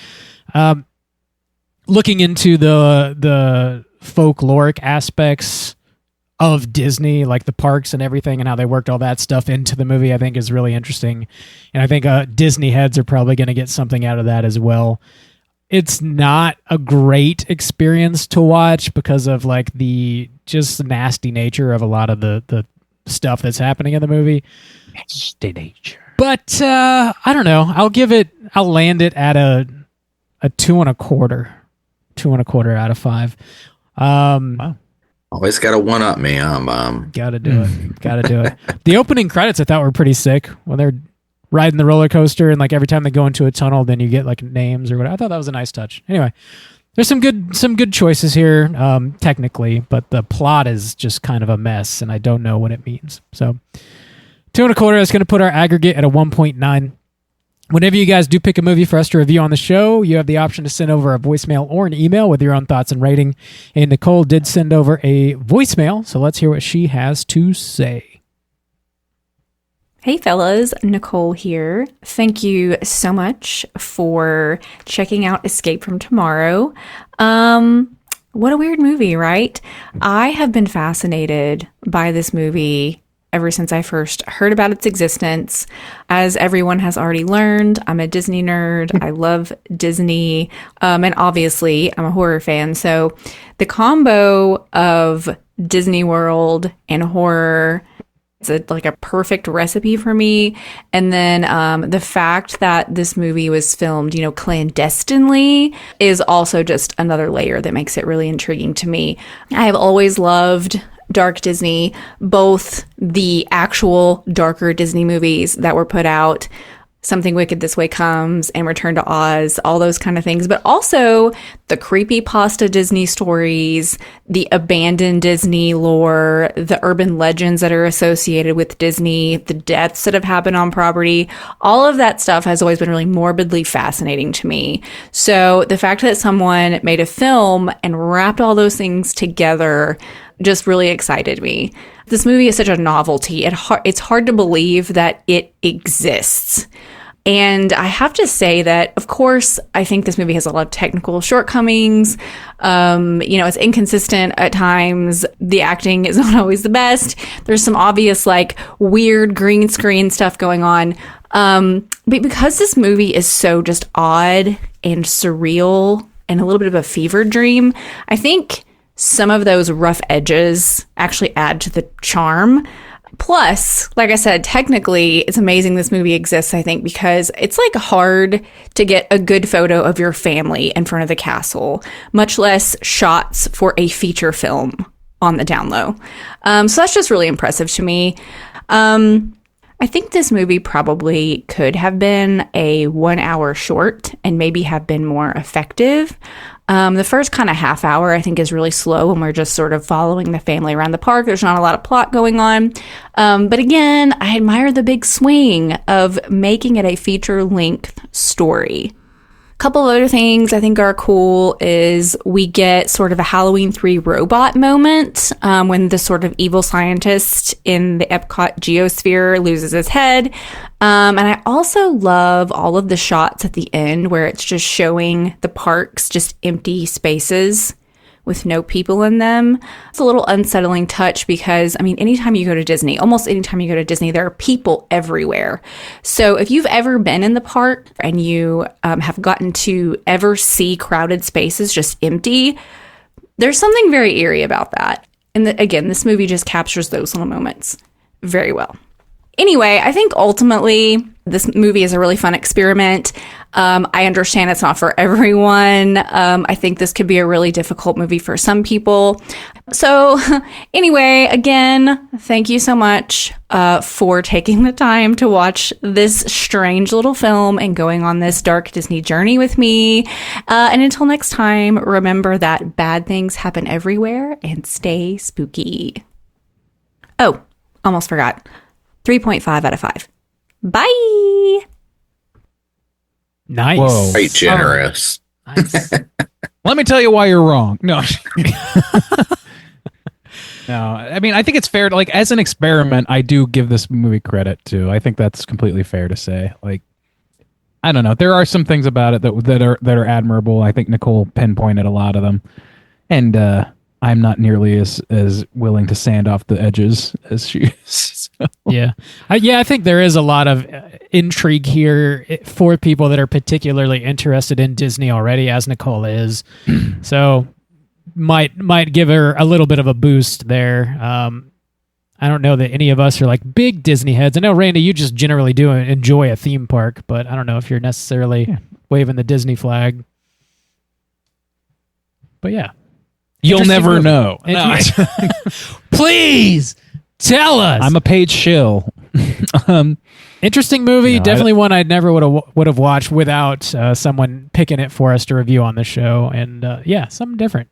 Looking into the folkloric aspects of Disney, like the parks and everything and how they worked all that stuff into the movie, I think is really interesting. And I think Disney heads are probably going to get something out of that as well. It's not a great experience to watch because of like the just nasty nature of a lot of the stuff that's happening in the movie.
Nasty nature.
But I don't know. I'll land it at a 2.25. 2.25 out of 5.
Wow.
Always got to one up me,
Gotta do it. The opening credits I thought were pretty sick when they're riding the roller coaster and like every time they go into a tunnel, then you get like names or whatever. I thought that was a nice touch. Anyway, there's some good choices here, technically, but the plot is just kind of a mess and I don't know what it means. So 2.25 is going to put our aggregate at a 1.9. Whenever you guys do pick a movie for us to review on the show, you have the option to send over a voicemail or an email with your own thoughts and rating. And Nicole did send over a voicemail, so let's hear what she has to say.
Hey fellas, Nicole here. Thank you so much for checking out Escape from Tomorrow. What a weird movie, right? I have been fascinated by this movie ever since I first heard about its existence. As everyone has already learned, I'm a Disney nerd. I love Disney. And obviously, I'm a horror fan. So the combo of Disney World and horror, it's like a perfect recipe for me. And then the fact that this movie was filmed, clandestinely is also just another layer that makes it really intriguing to me. I have always loved dark Disney, both the actual darker Disney movies that were put out, Something Wicked This Way Comes and Return to Oz, all those kind of things, but also the creepypasta Disney stories, the abandoned Disney lore, the urban legends that are associated with Disney, the deaths that have happened on property. All of that stuff has always been really morbidly fascinating to me. So the fact that someone made a film and wrapped all those things together just really excited me. This movie is such a novelty. It's hard to believe that it exists. And I have to say that, of course, I think this movie has a lot of technical shortcomings. It's inconsistent at times. The acting is not always the best. There's some obvious, like, weird green screen stuff going on. But because this movie is so just odd and surreal and a little bit of a fever dream, I think some of those rough edges actually add to the charm. Plus, like I said, technically, it's amazing this movie exists, I think, because it's like hard to get a good photo of your family in front of the castle, much less shots for a feature film on the down low. So that's just really impressive to me. I think this movie probably could have been a 1 hour short and maybe have been more effective. The first kind of half hour, I think, is really slow when we're just sort of following the family around the park. There's not a lot of plot going on. But again, I admire the big swing of making it a feature-length story. Couple of other things I think are cool is we get sort of a Halloween 3 robot moment when the sort of evil scientist in the Epcot geosphere loses his head. And I also love all of the shots at the end where it's just showing the parks just empty spaces with no people in them. It's a little unsettling touch because, I mean, anytime you go to Disney, almost anytime you go to Disney, there are people everywhere. So if you've ever been in the park and you have gotten to ever see crowded spaces just empty, there's something very eerie about that. And again, this movie just captures those little moments very well. Anyway, I think ultimately this movie is a really fun experiment. I understand it's not for everyone. I think this could be a really difficult movie for some people. So anyway, again, thank you so much for taking the time to watch this strange little film and going on this dark Disney journey with me. And until next time, remember that bad things happen everywhere and stay spooky. Oh, almost forgot. 3.5 out of 5. Bye.
Nice.
Whoa.
Quite generous.
Nice.
Let me tell you why you're wrong. No. No, I mean, I think it's fair to, like, as an experiment, I do give this movie credit too. I think that's completely fair to say. Like, I don't know. There are some things about it that are admirable. I think Nicole pinpointed a lot of them. And I'm not nearly as willing to sand off the edges as she is. So.
Yeah. I think there is a lot of intrigue here for people that are particularly interested in Disney already, as Nicole is. So might give her a little bit of a boost there. I don't know that any of us are like big Disney heads. I know, Randy, you just generally do enjoy a theme park, but I don't know if you're necessarily waving the Disney flag. But yeah.
You'll never know.
No. Please tell us.
I'm a page shill.
Interesting movie. Definitely one I never would have watched without someone picking it for us to review on the show. And something different.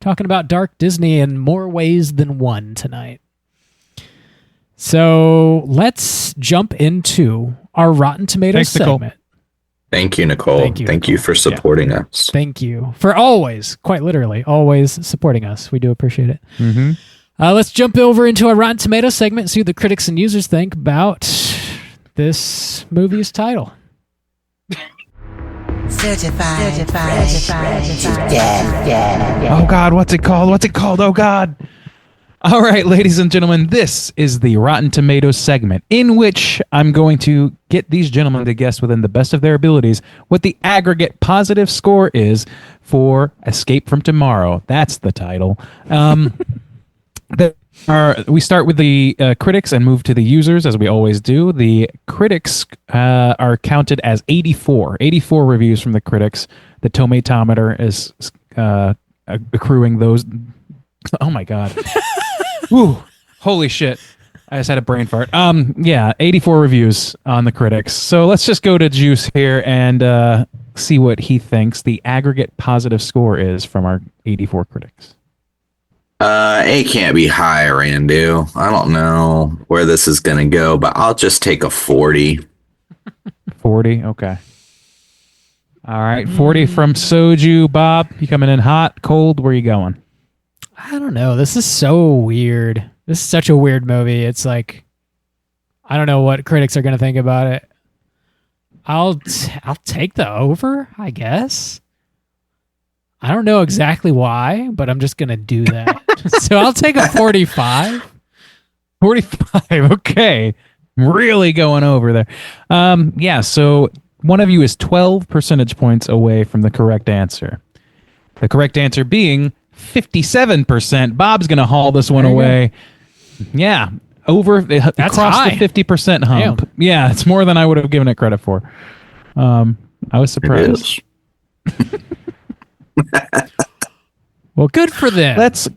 Talking about dark Disney in more ways than one tonight. So let's jump into our Rotten Tomatoes segment.
Nicole.
Thank you, Nicole. Thank you for supporting us.
Thank you for always, quite literally, always supporting us. We do appreciate it.
Mm-hmm.
Let's jump over into our Rotten Tomatoes segment and see what the critics and users think about this movie's title.
Certified.
Oh, God, what's it called? What's it called? Oh, God. All right, ladies and gentlemen, this is the Rotten Tomatoes segment in which I'm going to get these gentlemen to guess within the best of their abilities what the aggregate positive score is for Escape from Tomorrow. That's the title. We start with the critics and move to the users, as we always do. The critics are counted as 84 reviews from the critics. The tomatometer is accruing those. Oh, my God. Woo, holy shit. I just had a brain fart. 84 reviews on the critics. So let's just go to Juice here and see what he thinks the aggregate positive score is from our 84 critics.
It can't be high, Randy. I don't know where this is going to go, but I'll just take a 40.
40, okay. All right, 40 from Soju. Bob, you coming in hot, cold? Where you going?
I don't know. This is so weird. This is such a weird movie. It's like, I don't know what critics are going to think about it. I'll take the over, I guess. I don't know exactly why, but I'm just going to do that. So I'll take a 45.
45, okay. Really going over there. So one of you is 12 percentage points away from the correct answer. The correct answer being 57%. Bob's going to haul this one away. Yeah. Across
high.
the 50% hump.
Damn.
Yeah, it's more than I would have given it credit for. I was surprised.
Well, good for them.
That's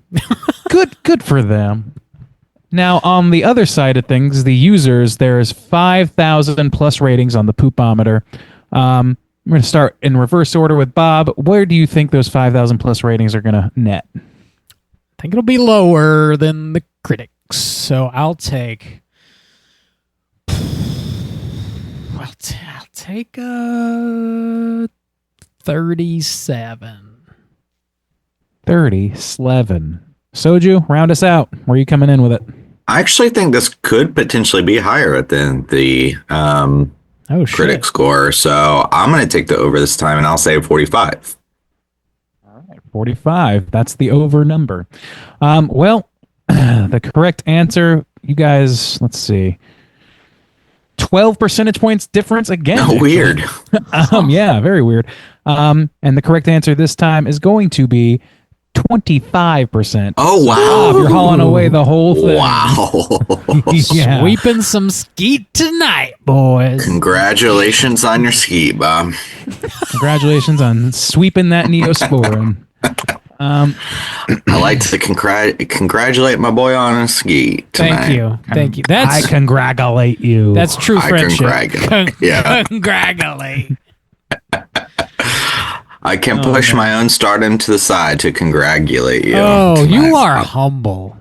good for them. Now, on the other side of things, the users, there's 5,000 plus ratings on the Poopometer. I'm going to start in reverse order with Bob. Where do you think those 5,000 plus ratings are going to net?
I think it'll be lower than the critics. So I'll take 37.
37. Soju, round us out. Where are you coming in with it?
I actually think this could potentially be higher than the critic score. So I'm going to take the over this time, and I'll say 45.
All right, 45. That's the over number. Well, the correct answer, you guys, let's see. 12 percentage points difference again.
Oh, weird.
Yeah, very weird. And the correct answer this time is going to be 25%.
Oh, wow.
Bob, you're hauling away the whole thing.
Wow.
Yeah.
Sweeping some skeet tonight, boys.
Congratulations on your ski, Bob.
Congratulations on sweeping that Neosporin.
I like to congratulate my boy on a ski tonight.
Thank you.
I congratulate you.
That's true friendship.
Congratulate. I can push my own stardom to the side to congratulate you.
Oh,
tonight.
you are humble.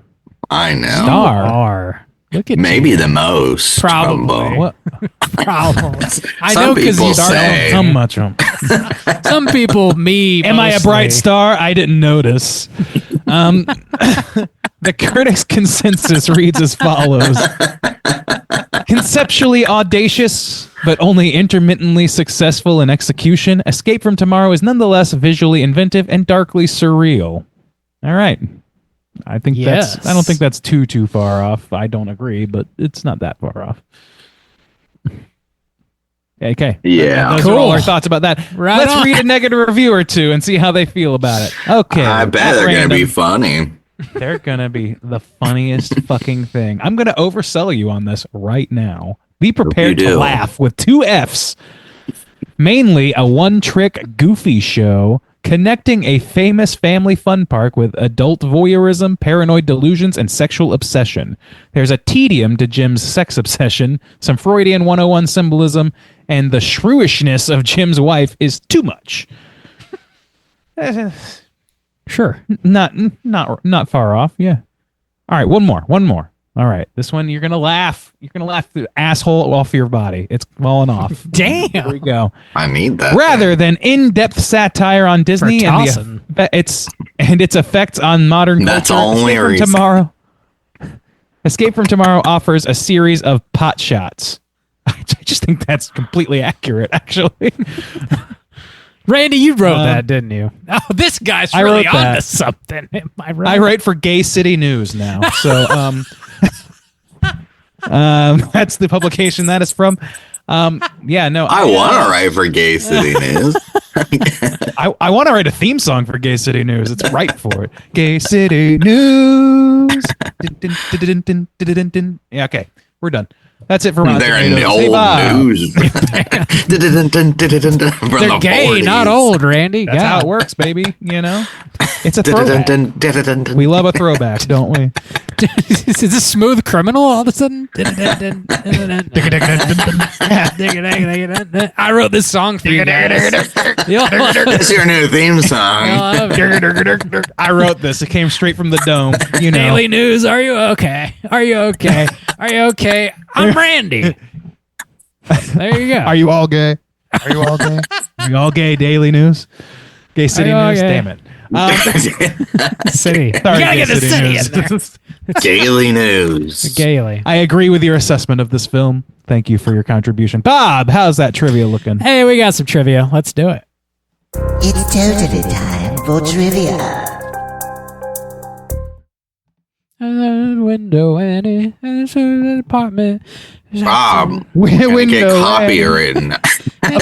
I know.
You are. Look at
maybe
you.
the most.
Probably.
What?
Probably. I
Some
know because
people
you
say-
How much?
Some people, me.
Am I a
mostly.
bright star? I didn't notice. The critics' consensus reads as follows. Conceptually audacious, but only intermittently successful in execution, Escape from Tomorrow is nonetheless visually inventive and darkly surreal. All right. I think
Yes.
I don't think that's too far off. I don't agree, but it's not that far off. Okay.
Yeah.
Those
Cool.
are all our thoughts about that.
Right
Let's
on.
read a negative review or two and see how they feel about it. Okay.
I bet
at
they're going to be
random.
funny.
They're going to be the funniest fucking thing. I'm going to oversell you on this right now. Be prepared
You
to
do.
laugh with 2 Fs. Mainly a one-trick goofy show connecting a famous family fun park with adult voyeurism, paranoid delusions, and sexual obsession. There's a tedium to Jim's sex obsession, some Freudian 101 symbolism, and the shrewishness of Jim's wife is too much.
Sure.
Not far off. Yeah. All right, one more. All right, this one you're gonna laugh. You're gonna laugh the asshole off your body. It's falling off.
Damn.
Here we go.
I need that.
Rather than in-depth satire on Disney and
tossing.
its effects on modern
That's
culture,
only a reason.
Escape from Tomorrow offers a series of pot shots. I just think that's completely accurate, actually.
Randy, you wrote that, didn't you? Oh, this guy's
I
really
wrote that.
onto something. Am I right?
I write for Gay City News now, so that's the publication that is from. Yeah, no,
I want to write for Gay City News.
I want to write a theme song for Gay City News. It's right for it. Gay City News. Yeah, okay, we're done. That's it for Rotten
They're in the
Tomatoes. Hey,
old
Bob.
news.
They're gay, not old, Randy.
That's how it works, baby. You know, it's a throwback. We love a throwback, don't we?
Is this Smooth Criminal all of a sudden? I wrote this song for you guys.
That's your new theme song.
I wrote this. It came straight from the dome. You know.
Daily News, are you okay? Are you okay? Are you okay? I'm Randy. There you go.
Are you all gay? Are you all gay? Are you all gay? Daily News. Gay City
you all
News.
gay?
Damn it.
City. You
Sorry,
gotta
Gay
get the city
News.
in there.
Daily News.
Gaily.
I agree with your assessment of this film. Thank you for your contribution. Bob, how's that trivia looking?
Hey, we got some trivia. Let's do it.
It's totally time for trivia.
Window Annie, apartment.
Bob,
Window
get copywritten.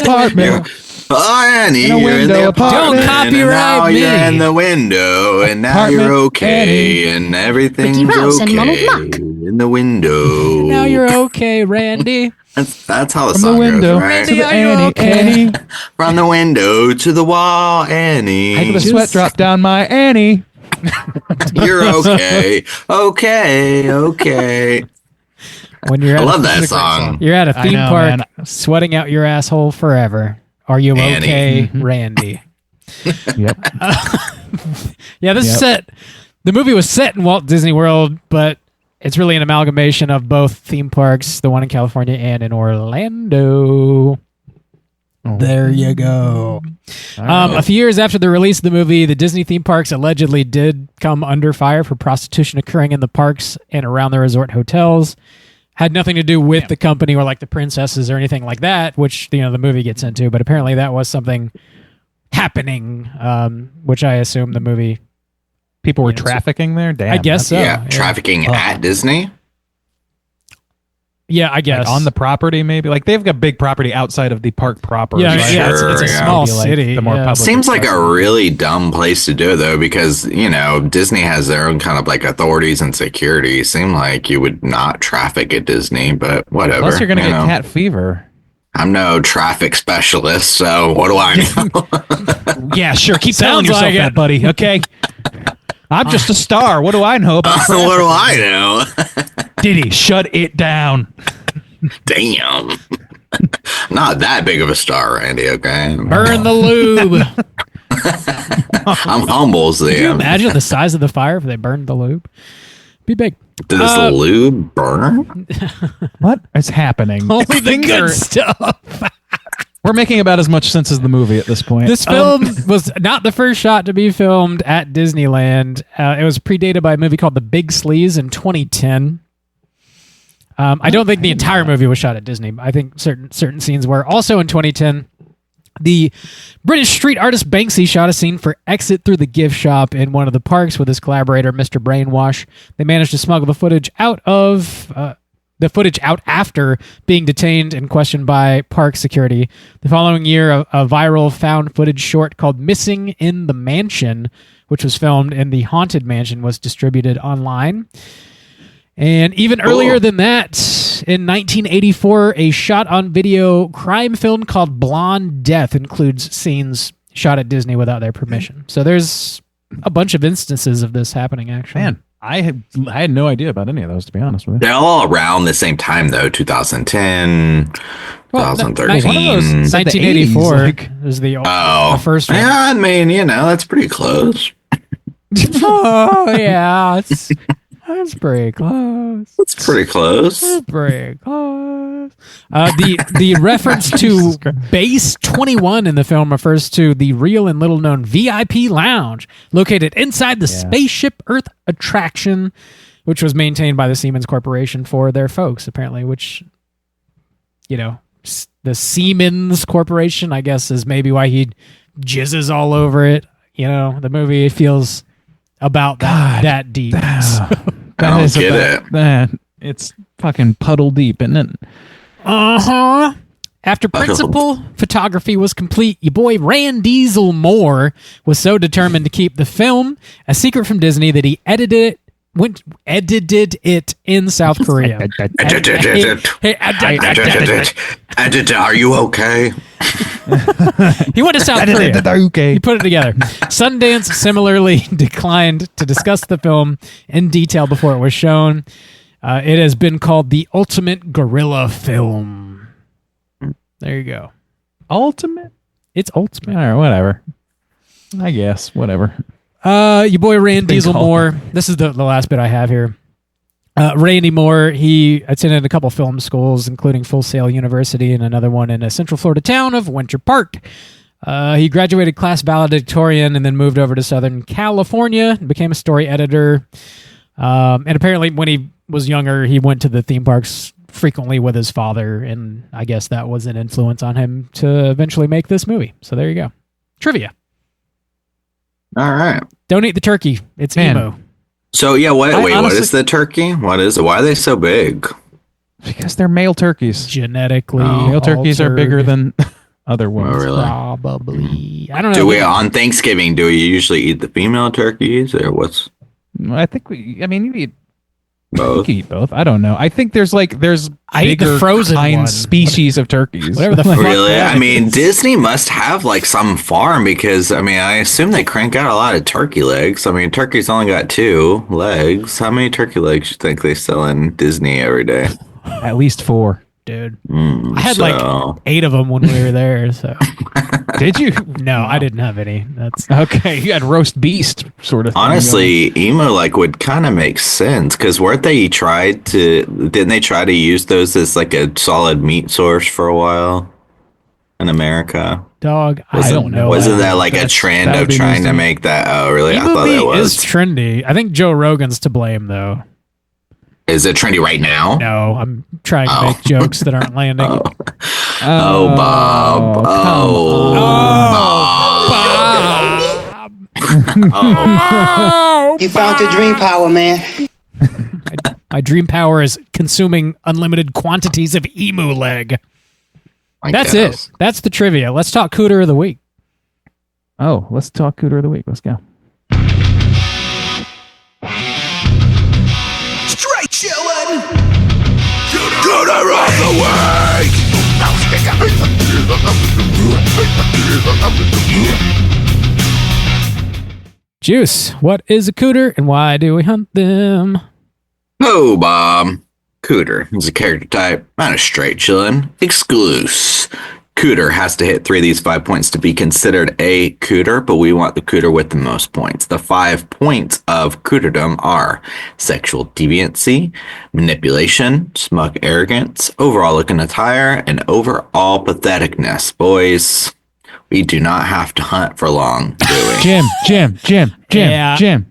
apartment.
Oh, Annie,
In a
you're in the
window
apartment.
Don't copyright
and now
me.
You're in the window, and now you're
Apartment,
okay, and everything's
Ricky Rouse and Ronald
okay.
Muck.
In the window.
Now you're okay, Randy.
That's how the
From
song
the window
goes, right?
to the
Randy, are you
Annie,
okay?
Annie.
From the window to the wall, Annie.
Make the sweat drop down my Annie.
You're okay. Okay.
When you're
I
at
love
a,
that song.
you're at a
I
theme
know,
park,
man.
sweating out your asshole forever. Are you
Annie.
okay, Randy?
Yep.
Yeah, this
Yep.
set. The movie was set in Walt Disney World, but it's really an amalgamation of both theme parks, the one in California and in Orlando. There you go. A few years after the release of the movie, the Disney theme parks allegedly did come under fire for prostitution occurring in the parks and around the resort hotels. Had nothing to do with the company or like the princesses or anything like that, which the movie gets into. But apparently that was something happening, which I assume the movie.
People were
Yeah, so-
trafficking there? Damn.
I guess so.
Yeah, trafficking at Disney.
Yeah, I guess
Like on the property, maybe. Like they've got big property outside of the park proper.
Yeah,
right?
yeah, it's a
Sure, yeah.
small
Maybe, like,
city.
the more
yeah.
public
Seems like a
accessible.
really dumb place to do it, though, because, Disney has their own kind of like authorities and security. Seem like you would not traffic at Disney, but whatever.
Plus, you're going to
you
get
know.
cat fever.
I'm no traffic specialist, so what do I know?
Yeah, sure. Keep
telling yourself like that,
buddy. Okay. I'm just a star. What do I know about
What do I know?
Diddy? Shut it down.
Damn. Not that big of a star, Randy, okay?
Burn the lube.
I'm humble,
Can you
Sam.
imagine the size of the fire if they burned the lube? Be big.
Does the lube burn?
What is happening?
Only the
Things
good
are-
stuff.
We're making about as much sense as the movie at this point.
This film was not the first shot to be filmed at Disneyland. It was predated by a movie called The Big Sleaze in 2010. I don't think the entire movie was shot at Disney. I think certain scenes were. Also in 2010, the British street artist Banksy shot a scene for Exit Through the Gift Shop in one of the parks with his collaborator, Mr. Brainwash. They managed to smuggle the footage out after being detained and questioned by park security. The following year, a viral found footage short called Missing in the Mansion, which was filmed in the Haunted Mansion, was distributed online. And even earlier than that, in 1984, a shot-on-video crime film called Blonde Death includes scenes shot at Disney without their permission. So there's a bunch of instances of this happening, actually.
Man, I had no idea about any of those, to be honest with you.
They're all around the same time, though. 2010,
Well,
2013.
one of those, 1984
like-
is the
Oh,
the first one.
yeah, I mean, that's pretty close.
Oh, yeah. That's pretty close.
It's pretty close.
That's pretty close. The reference to Base 21 in the film refers to the real and little known VIP lounge located inside the Spaceship Earth attraction, which was maintained by the Siemens Corporation for their folks, apparently, which, the Siemens Corporation, I guess, is maybe why he jizzes all over it. The movie feels about that deep.
I don't get it.
That it's fucking puddle deep, isn't it?
Uh-huh. After principal photography was complete, your boy Rand Diesel Moore was so determined to keep the film a secret from Disney that he edited it in South Korea.
Are you okay?
He went to South Korea.
Okay.
He put it together. Sundance similarly declined to discuss the film in detail before it was shown. It has been called the ultimate guerrilla film. There you go.
Ultimate?
It's ultimate.
All right, whatever. I guess, whatever.
Your boy Rand
Been
Diesel
called.
Moore. This is the last bit I have here. Randy Moore, he attended a couple film schools, including Full Sail University and another one in a Central Florida town of Winter Park. He graduated class valedictorian and then moved over to Southern California and became a story editor. And apparently when he was younger, he went to the theme parks frequently with his father, and I guess that was an influence on him to eventually make this movie. So there you go. Trivia.
All right.
Don't eat the turkey. It's
Man.
emo.
So, yeah, what
honestly-
is the turkey? What is it? Why are they so big?
Because they're male turkeys.
Genetically
Male turkeys are bigger
altered.
than other ones.
really?
Probably. I don't know.
Do we on Thanksgiving? Do we usually eat the female turkeys or what's
I think you eat
both?
You can eat both. I don't know. I think there's
I eat the
bigger
frozen one.
species of turkeys.
Whatever the fuck.
Really?
that
I mean,
is.
Disney must have like some farm because I mean, I assume they crank out a lot of turkey legs. I mean, turkey's only got 2 legs. How many turkey legs do you think they sell in Disney every day?
At least 4.
Dude. I had like 8 of them when we were there. So
Did you?
no, I didn't have any. That's
Okay, you had roast beast sort of thing
Honestly, emo like would kind of make sense because didn't they try to use those as like a solid meat source for a while in America?
dog. I don't know.
Wasn't that like a trend
that would
of
be
trying to
interesting.
make that? Oh, really? I
Emo
thought
meat
it was.
is trendy. I think Joe Rogan's to blame though.
Is it trendy right now?
No, I'm trying to make jokes that aren't landing.
Oh, Bob.
You found your dream power, man.
My dream power is consuming unlimited quantities of emu leg. That's it. That's the trivia. Let's talk Cooter of the Week.
Oh, let's talk Cooter of the Week. Let's go.
Straight chillin'. Cooter of the week.
Juice, what is a cooter and why do we hunt them?
Oh, Bob. Cooter is a character type, not a straight chillin'. Exclusive. Cooter has to hit 3 of these 5 points to be considered a cooter, but we want the cooter with the most points. The 5 points of cooterdom are sexual deviancy, manipulation, smug arrogance, overall looking attire, and overall patheticness. Boys, we do not have to hunt for long, do we?
Jim.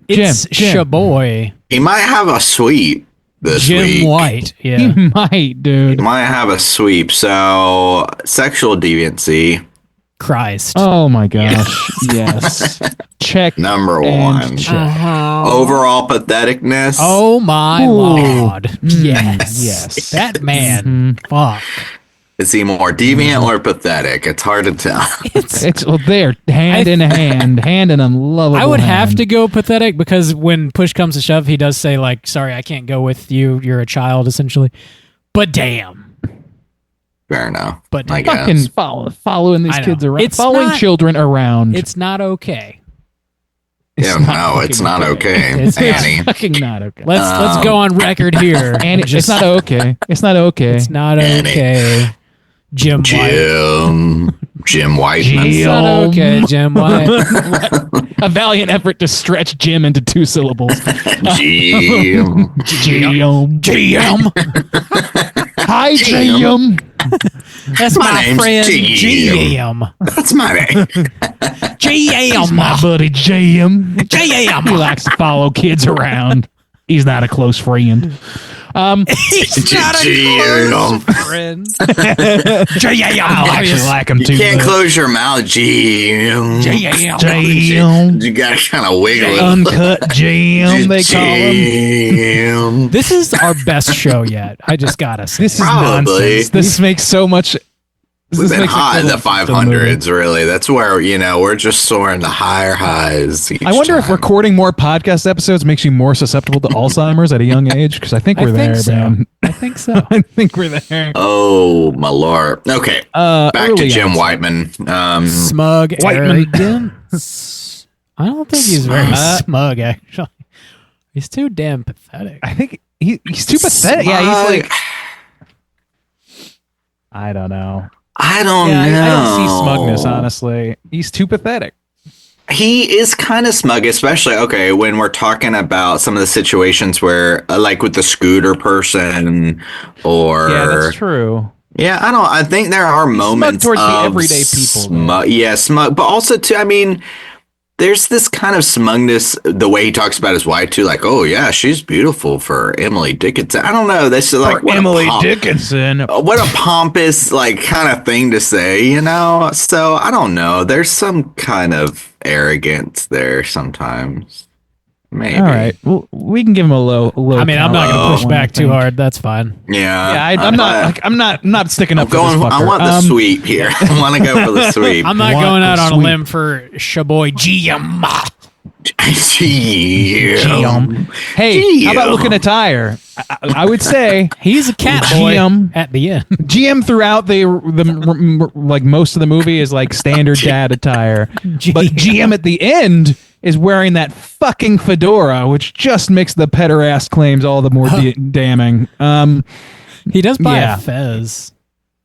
It's Shaboy.
He might have a sweep this
Jim
week.
White. Yeah.
He might, dude.
Might have a sweep. So, sexual deviancy,
Christ.
Oh my gosh. Yes. Check.
number
and
1.
check.
Overall patheticness.
Oh my
Ooh.
lord. Yes.
Yes.
That man. Fuck.
Is he more deviant or pathetic? It's hard to tell.
It's well, they're hand in hand in unlovable.
I would
hand.
have to go pathetic because when push comes to shove, he does say like, sorry, I can't go with you. You're a child, essentially. But damn.
Fair enough.
But
I
fucking
guess.
following these
I know.
kids around,
It's
following
not-
children around.
It's not okay.
Yeah, no, it's not okay.
It's
Annie.
fucking not okay.
Let's go on record here.
And it's not okay. It's not okay.
It's not okay. Jim White.
Jim Whiteman.
It's not okay, Jim White.
A valiant effort to stretch Jim into 2 syllables.
Jim.
Jim. Hi, Jim.
That's my
name's
friend
Jim.
Jim.
That's my name.
He's my buddy Jim.
Jim.
He likes to follow kids around. He's not a close friend.
He's not a
Jim.
close friend.
I actually like him
You
too.
can't close your mouth, Jim.
Jim.
You gotta kind of wiggle it.
Uncut Jim, they call him.
Jim.
This is our best show yet. I just gotta say.
This is
Probably.
nonsense. This makes so much.
We've been
makes it
hot in
feel
the
like the movie.
500s, really. That's where, we're just soaring to higher highs.
I wonder if recording more podcast episodes makes you more susceptible to Alzheimer's at a young age, because I think we're there, man.
I think so.
I think we're there.
Oh, my lord. Okay. Back to
early
Jim
answer.
Whiteman.
Smug
Whiteman.
arrogance. I don't think he's very smug, actually. He's too damn pathetic.
I think he's too pathetic. Yeah, he's like. I don't know.
I don't
Yeah,
know.
I don't see smugness, honestly. He's too pathetic.
He is kind of smug, especially, when we're talking about some of the situations where, like with the scooter person or...
Yeah, that's true.
Yeah, I think there are moments
towards the
of
everyday people,
smug, but also too, there's this kind of smugness, the way he talks about his wife too, like, oh yeah, she's beautiful for Emily Dickinson. I don't know, that's just like
Dickinson.
what a pompous kind of thing to say, So I don't know. There's some kind of arrogance there sometimes. Maybe.
All right. Well, we can give him a low.
I mean, I'm not going to push
count,
back
I
too
think.
hard. That's fine.
Yeah.
Yeah, I'm not sticking up for this fucker.
I want the sweep here. I want to go for the sweep.
I'm not
Want
going out
the
on a
sweep.
limb for Shaboy GM.
GM. Hey, how about looking at Tyre? I would say
He's a cat boy
GM.
at the end.
GM throughout the like most of the movie is like standard dad attire, but GM at the end is wearing that fucking fedora, which just makes the pederast claims all the more damning.
He does buy
Yeah.
a fez.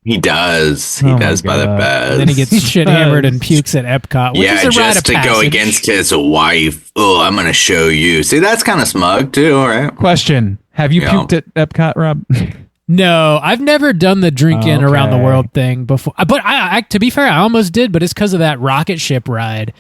He does. He
Oh my
does by the
God.
bed.
And then he gets shit hammered and pukes at Epcot, which
yeah,
is a rite
just
of
to
passage.
go against his wife. Oh, I'm going to show you. See, that's kind of smug too, right?
Question: have you
Yeah.
puked at Epcot, Rob?
No, I've never done the drink in around the
Okay.
world thing before. But I, to be fair, I almost did, but it's because of that rocket ship ride.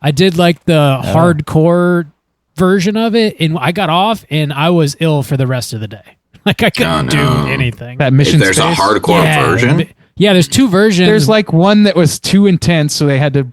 I did like the hardcore version of it, and I got off, and I was ill for the rest of the day. Like I couldn't do anything.
That mission
There's
space?
a hardcore version.
Yeah, there's two versions.
There's like one that was too intense, so they had to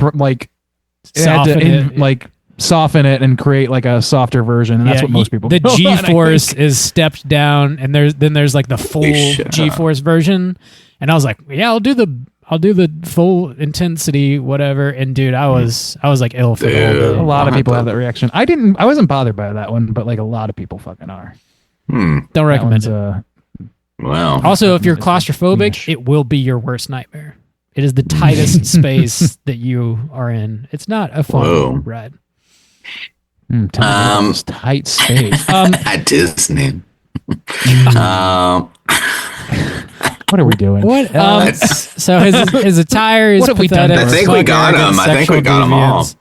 soften it and create like a softer version, and that's what most people
The
go on, I
G-force
think.
is stepped down, and there's like the full
shut up.
G-force version, and I was like, yeah, I'll do the full intensity, whatever. And dude, I was like ill for the whole
Dude.
day.
A lot of people have that reaction. I wasn't bothered by that one, but like a lot of people fucking are.
Don't
That
recommend
one's,
it.
Well,
Also, if you're claustrophobic, it will be your worst nightmare. It is the tightest space that you are in. It's not a fun
Whoa.
ride.
this tight space.
at Disney.
What are we doing?
What else? So his attire is
What have we done?
pathetic.
I
think we
fuck
got
arrogant,
him. I think we
sexual
got 'em all.
deviance.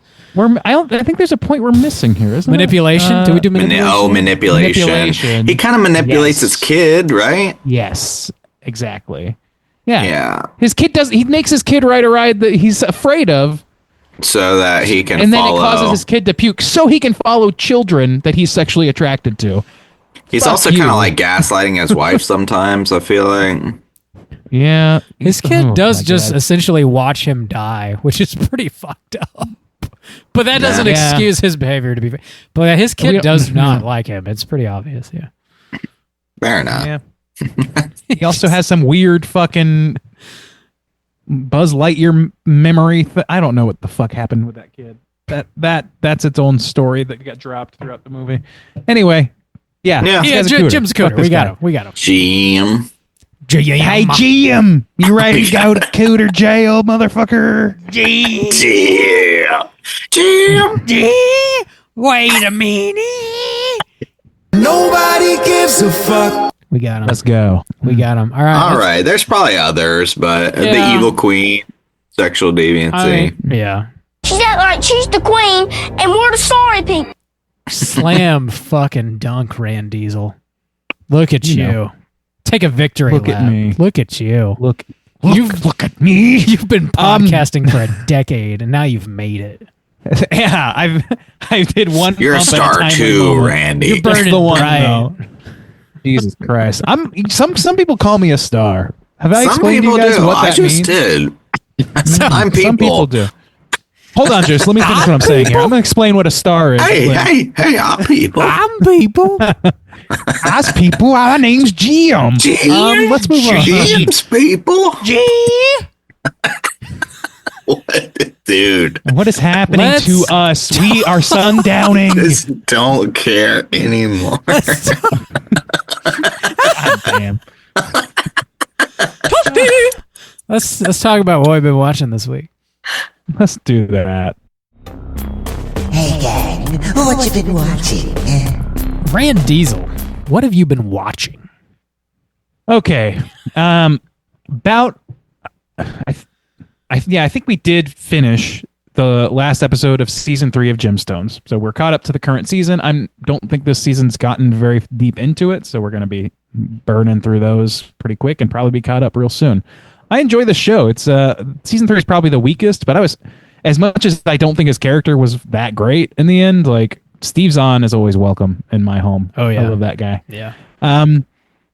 I think there's a point we're missing here, isn't
Manipulation?
it?
Do we do manipulation?
Manipulation.
Manipulation.
He kind of manipulates
Yes.
his kid, right?
Yes, exactly. Yeah.
Yeah.
His kid he makes his kid ride a ride that he's afraid of,
So that he can
and then
follow.
it causes his kid to puke so he can follow children that he's sexually attracted to.
He's
Fuck
also
you.
kind of like gaslighting his wife sometimes, I feel like.
Yeah.
His kid
Oh,
does
my
just
God.
essentially watch him die, which is pretty fucked up. But that doesn't
Yeah.
excuse his behavior, to be fair. But his kid
We-
does not like him. It's pretty obvious, yeah.
Fair enough.
Yeah. He also has some weird fucking Buzz Lightyear memory. I don't know what the fuck happened with that kid. That's its own story that got dropped throughout the movie. Anyway, yeah.
Yeah.
this
Yeah,
guy's a Cooter.
Jim's
Fuck
Cooter.
this
We got
guy.
him. We got him.
Jim.
Hey, GM, you ready to go to Cooter jail, motherfucker?
Jim. Jim.
Wait a minute.
Nobody gives a fuck.
We got him.
Let's go.
We got him. All right.
All
let's-
right. There's probably others, but
Yeah.
the evil queen, sexual deviancy.
I mean, yeah.
She's act like she's the queen, and we're the sorry people.
Slam fucking dunk, Rand Diesel. Look at you.
know.
Take a victory
Look
lap.
at me.
Look at you.
Look at me.
You've been podcasting for a decade, and now you've made it.
Yeah, I did one.
You're a
bump at
star
timely
too,
moment.
Randy.
You're burning
the one,
bright.
though. Jesus Christ! Some people call me a star. Have I
Some
explained to
people
you guys
do.
what
I
that
just
means?
did. I'm people.
Some people do. Hold on, Juice. Let me finish what I'm saying here. I'm going to explain what a star is.
Hey, I'm people.
I'm people.
Us people. Our name's Jim. Let's move on.
Jim's people.
G.
What? Dude.
What is happening
Let's
to us? We are sundowning.
Just don't care anymore.
Damn.
Let's talk about what we've been watching this week.
Let's do that.
Hey gang, what you been watching?
Rand Diesel, what have you been watching?
Okay. About. I think we did finish the last episode of season 3 of Gemstones. So we're caught up to the current season. I don't think this season's gotten very deep into it, so we're going to be burning through those pretty quick and probably be caught up real soon. I enjoy the show. It's season 3 is probably the weakest, but as much as I don't think his character was that great in the end, like Steve Zahn is always welcome in my home.
Oh, yeah.
I love that guy.
Yeah.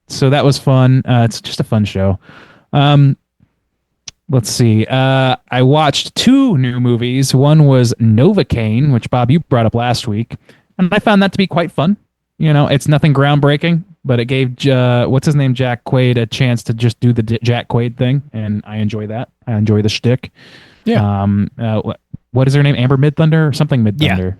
So that was fun. It's just a fun show. Let's see. I watched 2 new movies. One was Novocaine, which Bob, you brought up last week. And I found that to be quite fun. You know, it's nothing groundbreaking, but it gave what's his name, Jack Quaid, a chance to just do the Jack Quaid thing, and I enjoy that. I enjoy the shtick.
Yeah.
What is her name? Amber Midthunder or something Midthunder.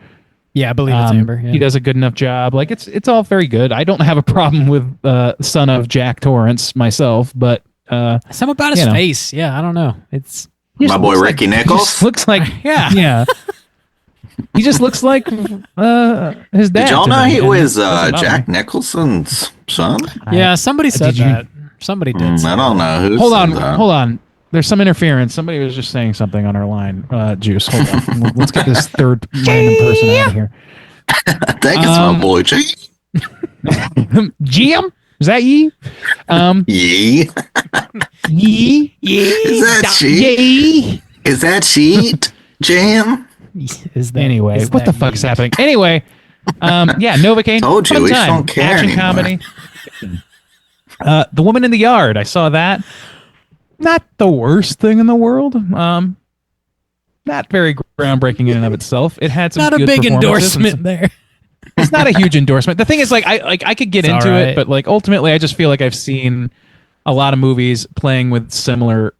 Yeah, I believe it's Amber. Yeah.
He does a good enough job. Like it's all very good. I don't have a problem with son of Jack Torrance myself, but
something about his face. Yeah, I don't know. It's
my boy Ricky Nichols.
Looks like yeah. He just looks like his dad.
Did y'all know he was Jack Nicholson's son?
Yeah, somebody said that. Somebody did.
I don't know who.
Hold on. There's some interference. Somebody was just saying something on our line. Juice, hold on. Let's get this third random person out of here.
I think it's my boy G.
GM? Is that ye?
Yee.
Ye?
Is that she?
Ye?
Is that sheet? Jam?
Anyway, what the fuck is happening? Anyway, Novocaine.
Told you,
fun
we
time.
don't care
Action
anymore.
comedy. The Woman in the Yard. I saw that. Not the worst thing in the world. Not very groundbreaking in and of itself. It had some
not a
good
big
performances
endorsement there.
It's not a huge endorsement. The thing is, I could get into it, but ultimately, I just feel like I've seen a lot of movies playing with similar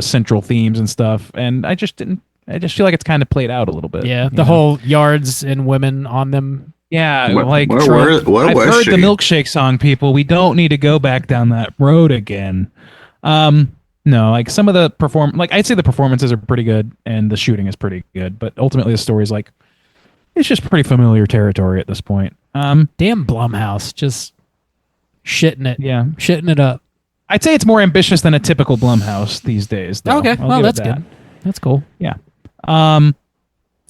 central themes and stuff, and I just feel like it's kind of played out a little bit.
Yeah, the whole yards and women on them.
Yeah,
Where
I've
was
heard
she?
the milkshake song, people. We don't need to go back down that road again. No, like some of the I'd say the performances are pretty good and the shooting is pretty good, but ultimately the story's it's just pretty familiar territory at this point.
Damn Blumhouse, just shitting it.
Yeah.
Shitting it up.
I'd say it's more ambitious than a typical Blumhouse these days, though.
Okay, well, that's good. That's cool.
Yeah. And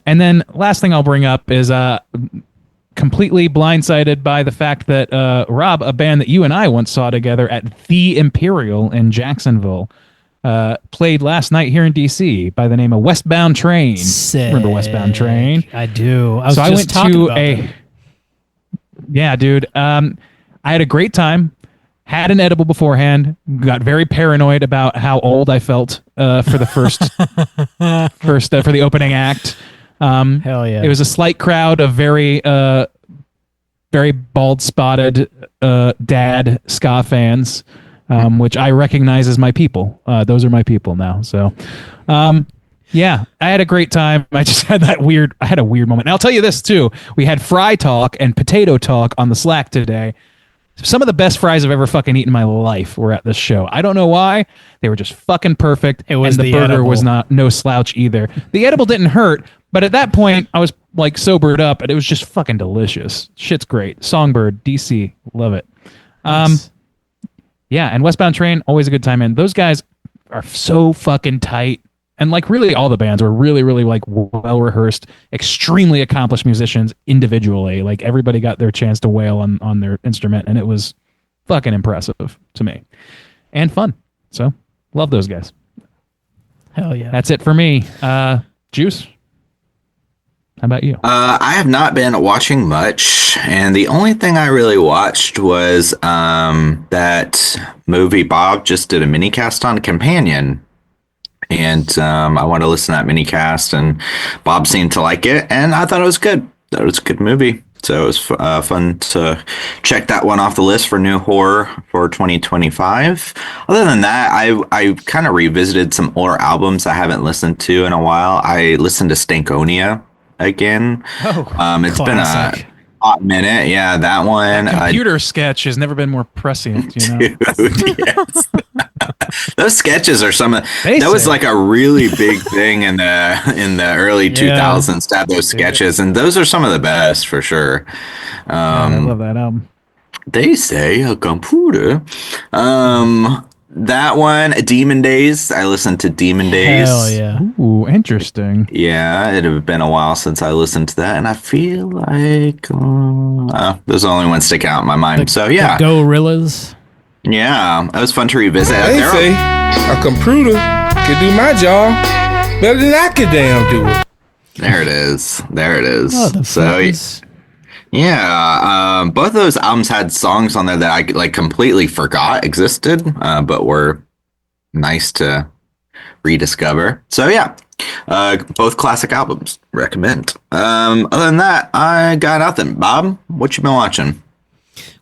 then last thing I'll bring up is completely blindsided by the fact that Rob, a band that you and I once saw together at The Imperial in Jacksonville, played last night here in DC by the name of Westbound Train.
Sick.
Remember Westbound Train?
I do.
I went to yeah, dude. I had a great time. Had an edible beforehand. Got very paranoid about how old I felt for the first for the opening act.
Hell yeah!
It was a slight crowd of very bald-spotted dad ska fans, which I recognize as my people. Those are my people now. So, yeah, I had a great time. I just had a weird moment. And I'll tell you this too. We had fry talk and potato talk on the Slack today. Some of the best fries I've ever fucking eaten in my life were at this show. I don't know why. They were just fucking perfect.
It was
and the burger
edible.
was no slouch either. The edible didn't hurt, but at that point I was sobered up and it was just fucking delicious. Shit's great. Songbird, DC, love it.
Nice.
Yeah, and Westbound Train, always a good time in. Those guys are so fucking tight. And really all the bands were really, really well rehearsed, extremely accomplished musicians individually. Everybody got their chance to wail on their instrument, and it was fucking impressive to me. And fun. So, love those guys.
Hell yeah.
That's it for me. Juice? How about you?
I have not been watching much, and the only thing I really watched was that movie Bob just did a mini cast on Companion. And I wanted to listen to that mini cast, and Bob seemed to like it, and I thought it was good. That was a good movie. So it was fun to check that one off the list for new horror for 2025. Other than that, I kind of revisited some older albums I haven't listened to in a while. I listened to Stankonia again. It's
classic.
been a hot minute. Yeah, that one.
Computer sketch has never been more prescient, you know?
Dude, yes. Those sketches are some of
They
that was
say.
like a really big thing in the early 2000s to have those sketches, and those are some of the best for sure.
I love that album.
They say a computer. That one, Demon Days. I listened to Demon Days.
Hell yeah.
Ooh, interesting.
Yeah, it had been a while since I listened to that, and I feel like those are the only ones stick out in my mind. So yeah,
The Gorillas.
yeah, it was fun to revisit.
They say a computer can do my job better than I could damn do it.
There it is. There it is.
Motherfuckers.
Yeah, both of those albums had songs on there that I completely forgot existed, but were nice to rediscover. So yeah, Both classic albums. Recommend. Other than that, I got nothing. Bob, what you been watching?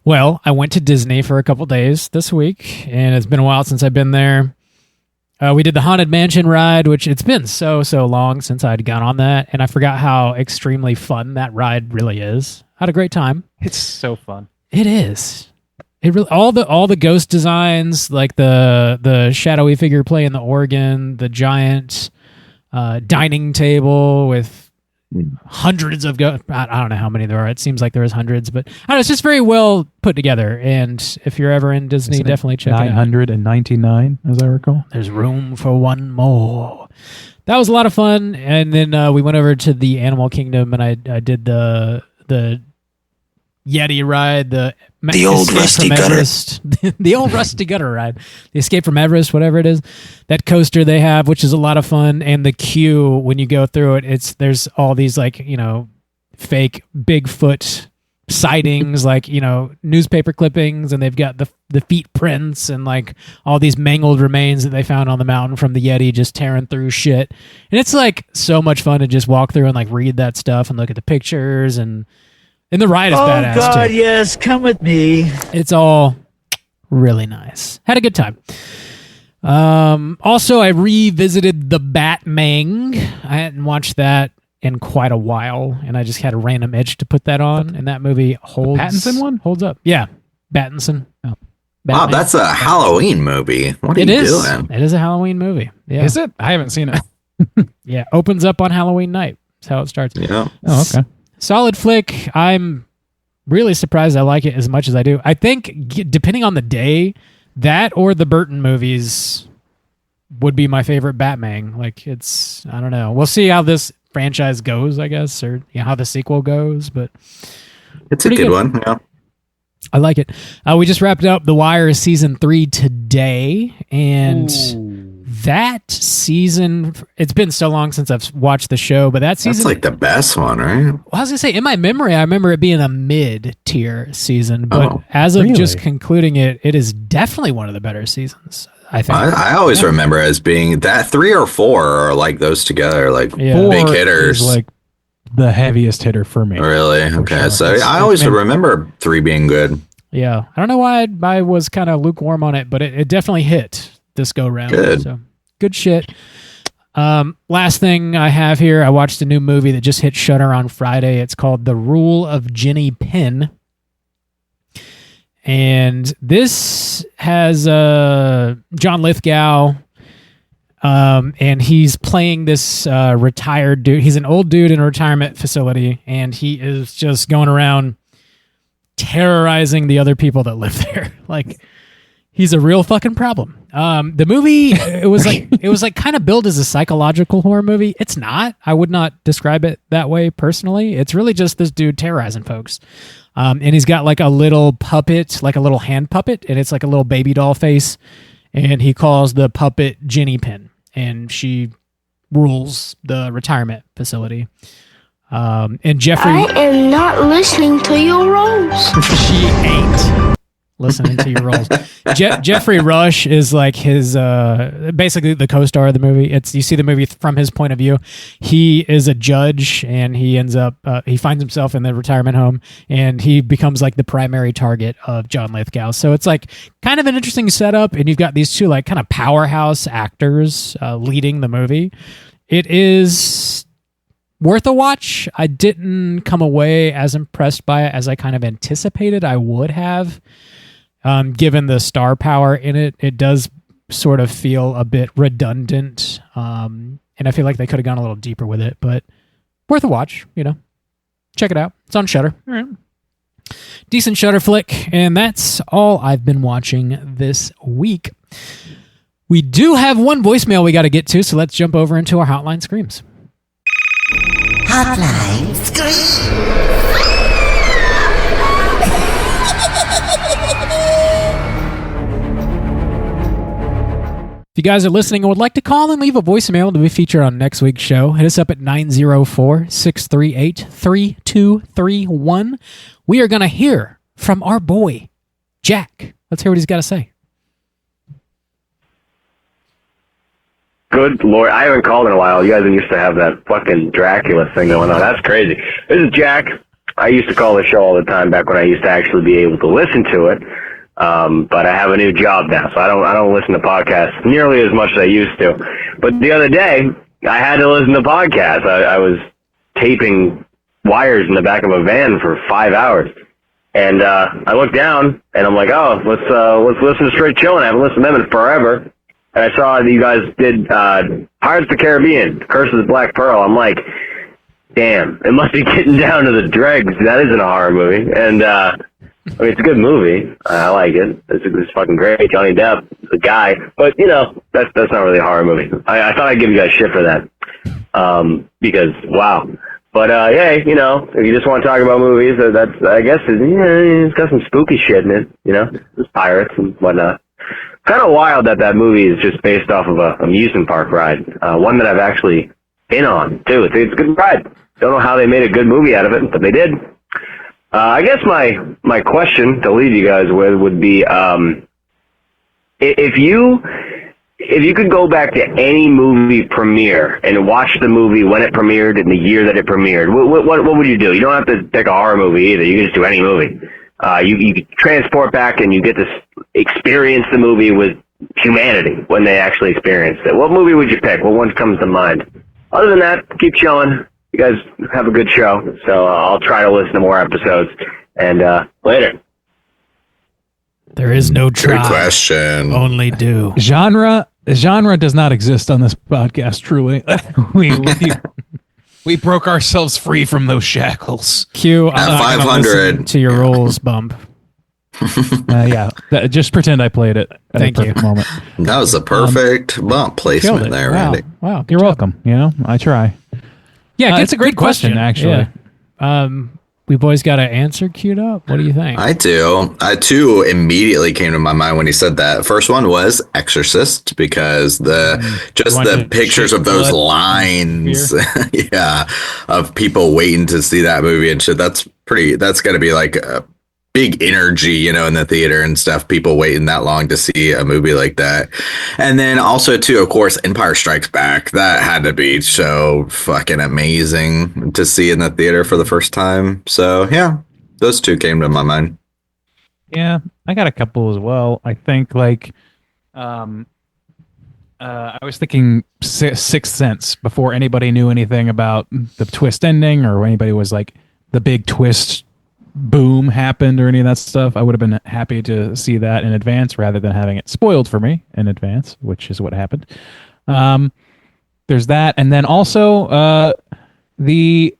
Well, I went to Disney for a couple days this week, and it's been a while since I've been there. We did the Haunted Mansion ride, which it's been so long since I'd gone on that, and I forgot how extremely fun that ride really is. Had a great time.
It's so fun.
It is. It really all the ghost designs, like the shadowy figure playing the organ, the giant dining table with hundreds of ghosts. I don't know how many there are. It seems like there's hundreds, but I don't know, it's just very well put together. And if you're ever in Disney, definitely check it out.
999, as I recall.
There's room for one more. That was a lot of fun. And then we went over to the Animal Kingdom, and I did the Yeti ride, the
old rusty gutter.
The old rusty gutter ride, the Escape from Everest, whatever it is, that coaster they have, which is a lot of fun. And the queue when you go through it, there's all these fake Bigfoot sightings, newspaper clippings, and they've got the feet prints and all these mangled remains that they found on the mountain from the Yeti just tearing through shit. And it's so much fun to just walk through and read that stuff and look at the pictures and the ride is badass too. Oh God,
yes, come with me.
It's all really nice. Had a good time. Also, I revisited The Batmang. I hadn't watched that in quite a while, and I just had a random itch to put that on, and that movie holds...
Pattinson one?
Holds up. Yeah, Pattinson. Oh.
Wow, that's a Halloween movie. What are you doing?
It is a Halloween movie. Yeah.
Is it? I haven't seen it.
Yeah, opens up on Halloween night. That's how it starts.
Yeah.
Oh, okay.
Solid flick. I'm really surprised I like it as much as I do. I think, depending on the day, that or the Burton movies would be my favorite Batman. I don't know. We'll see how this franchise goes, I guess, or how the sequel goes, but
it's a good one. Yeah.
I like it. We just wrapped up The Wire season 3 today, and that season, it's been so long since I've watched the show, but that season...
That's the best one, right?
Well, I was going to say, in my memory, I remember it being a mid-tier season, but as of just concluding it, it is definitely one of the better seasons, I think.
I always remember as being that 3 or 4 are those together, big hitters.
Is the heaviest hitter for me.
Really? Okay. Sure. So I always remember 3 being good.
Yeah. I don't know why I was kind of lukewarm on it, but it definitely hit this go round.
Good.
So good shit. Last thing I have here, I watched a new movie that just hit Shudder on Friday. It's called The Rule of Jenny Penn. And this has John Lithgow, and he's playing this retired dude. He's an old dude in a retirement facility, and he is just going around terrorizing the other people that live there. He's a real fucking problem. The movie, it was kind of billed as a psychological horror movie. It's not. I would not describe it that way personally. It's really just this dude terrorizing folks. And he's got a little puppet, a little hand puppet, and it's a little baby doll face. And he calls the puppet Jenny Penn, and she rules the retirement facility. And Jeffrey...
I am not listening to your roles.
She ain't listening to your roles. Jeffrey Rush is his basically the co-star of the movie. You see the movie from his point of view. He is a judge, and he ends up he finds himself in the retirement home, and he becomes the primary target of John Lithgow. So it's kind of an interesting setup, and you've got these two kind of powerhouse actors leading the movie. It is worth a watch. I didn't come away as impressed by it as I kind of anticipated I would have. Given the star power in it, it does sort of feel a bit redundant. And I feel like they could have gone a little deeper with it, but worth a watch, Check it out. It's on Shudder. All right. Decent Shudder flick, and that's all I've been watching this week. We do have one voicemail we got to get to, so let's jump over into our Hotline Screams.
Hotline Scream.
If you guys are listening and would like to call and leave a voicemail to be featured on next week's show, hit us up at 904-638-3231. We are going to hear from our boy, Jack. Let's hear what he's got to say.
Good Lord, I haven't called in a while. You guys used to have that fucking Dracula thing going on. That's crazy. This is Jack. I used to call the show all the time back when I used to actually be able to listen to it. But I have a new job now, so I don't listen to podcasts nearly as much as I used to. But the other day, I had to listen to podcasts. I was taping wires in the back of a van for 5 hours. And I looked down, and I'm like, oh, let's listen to Straight Chillin'. I haven't listened to them in forever. And I saw that you guys did Pirates of the Caribbean, Curse of the Black Pearl. I'm like, damn, it must be getting down to the dregs. That isn't a horror movie. And, I mean, it's a good movie. I like it. It's fucking great. Johnny Depp, the guy. But, that's not really a horror movie. I thought I'd give you guys shit for that. Because, wow. But, hey, if you just want to talk about movies, that's, I guess, it's got some spooky shit in it, There's pirates and whatnot. Kind of wild that movie is just based off of a amusement park ride. One that I've actually been on, too. It's a good ride. Don't know how they made a good movie out of it, but they did. I guess my question to leave you guys with would be, if you could go back to any movie premiere and watch the movie when it premiered and the year that it premiered, what would you do? You don't have to pick a horror movie either. You can just do any movie. You could transport back and you get to experience the movie with humanity when they actually experienced it. What movie would you pick? What one comes to mind? Other than that, keep chilling. You guys have a good show, so I'll try to listen to more episodes. And later.
There is no try.
Good question.
Only do.
Genre does not exist on this podcast. Truly, we broke ourselves free from those shackles.
Q,
at 500
to your rolls bump.
Yeah, just pretend I played it.
Thank you.
Moment.
That was a perfect bump placement there,
wow.
Randy.
Wow,
you're welcome. I try.
Yeah,
it's a great question, actually.
Yeah. We boys got an answer queued up. What do you think?
I do. Two immediately came to my mind when he said that. First one was Exorcist, because the pictures of those lines, of people waiting to see that movie and shit. That's got to be like a big energy, in the theater and stuff. People waiting that long to see a movie like that. And then also too, of course, Empire Strikes Back. That had to be so fucking amazing to see in the theater for the first time. So yeah, those two came to my mind.
Yeah, I got a couple as well. I think I was thinking Sixth Sense before anybody knew anything about the twist ending or anybody was like the big twist boom happened or any of that stuff. I would have been happy to see that in advance rather than having it spoiled for me in advance, which is what happened. There's that, and then also I don't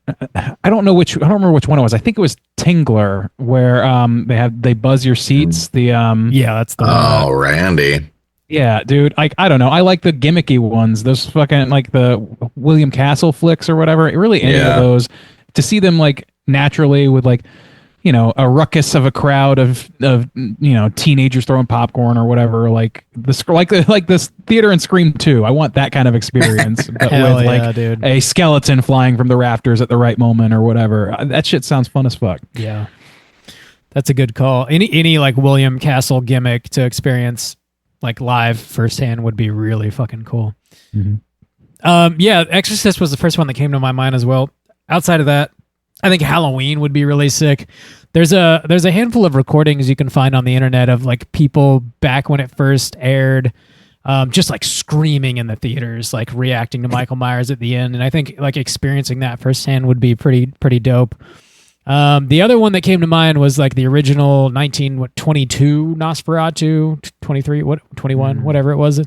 remember which one it was. I think it was Tingler, where they buzz your seats.
That's the one.
Oh, Randy.
Yeah, dude. I don't know. I like the gimmicky ones. Those fucking like the William Castle flicks or whatever. It really any of those to see them like naturally with like a ruckus of a crowd of teenagers throwing popcorn or whatever, like this theater in Scream 2. I want that kind of experience, but with dude. A skeleton flying from the rafters at the right moment or whatever. That shit sounds fun as fuck.
Yeah, that's a good call. Any like William Castle gimmick to experience like live firsthand would be really fucking cool. Mm-hmm. Exorcist was the first one that came to my mind as well. Outside of that, I think Halloween would be really sick. There's a handful of recordings you can find on the internet of like people back when it first aired, just like screaming in the theaters, like reacting to Michael Myers at the end. And I think like experiencing that firsthand would be pretty dope. The other one that came to mind was like the original 1922 Nosferatu, 21, whatever it was.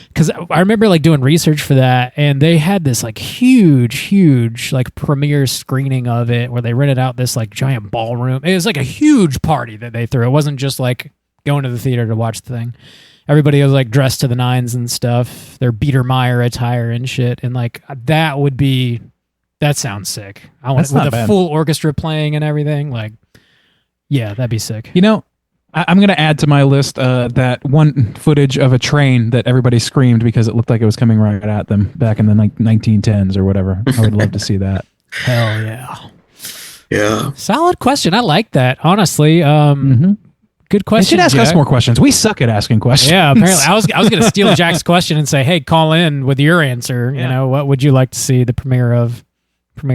Because I remember like doing research for that, and they had this like huge like premiere screening of it where they rented out this like giant ballroom. It was like a huge party that they threw. It wasn't just like going to the theater to watch the thing. Everybody was like dressed to the nines and stuff, their Biedermeier attire and shit, and like that sounds sick. I want with a full orchestra playing and everything. Like, yeah, that'd be sick.
I'm going to add to my list that one footage of a train that everybody screamed because it looked like it was coming right at them back in the 1910s or whatever. I would love to see that.
Hell yeah.
Yeah.
Solid question. I like that, honestly. Good
You
question.
should ask
Jack.
us more questions. We suck at asking questions.
Yeah, apparently. I was going to steal Jack's question and say, hey, call in with your answer. You know, what would you like to see the premiere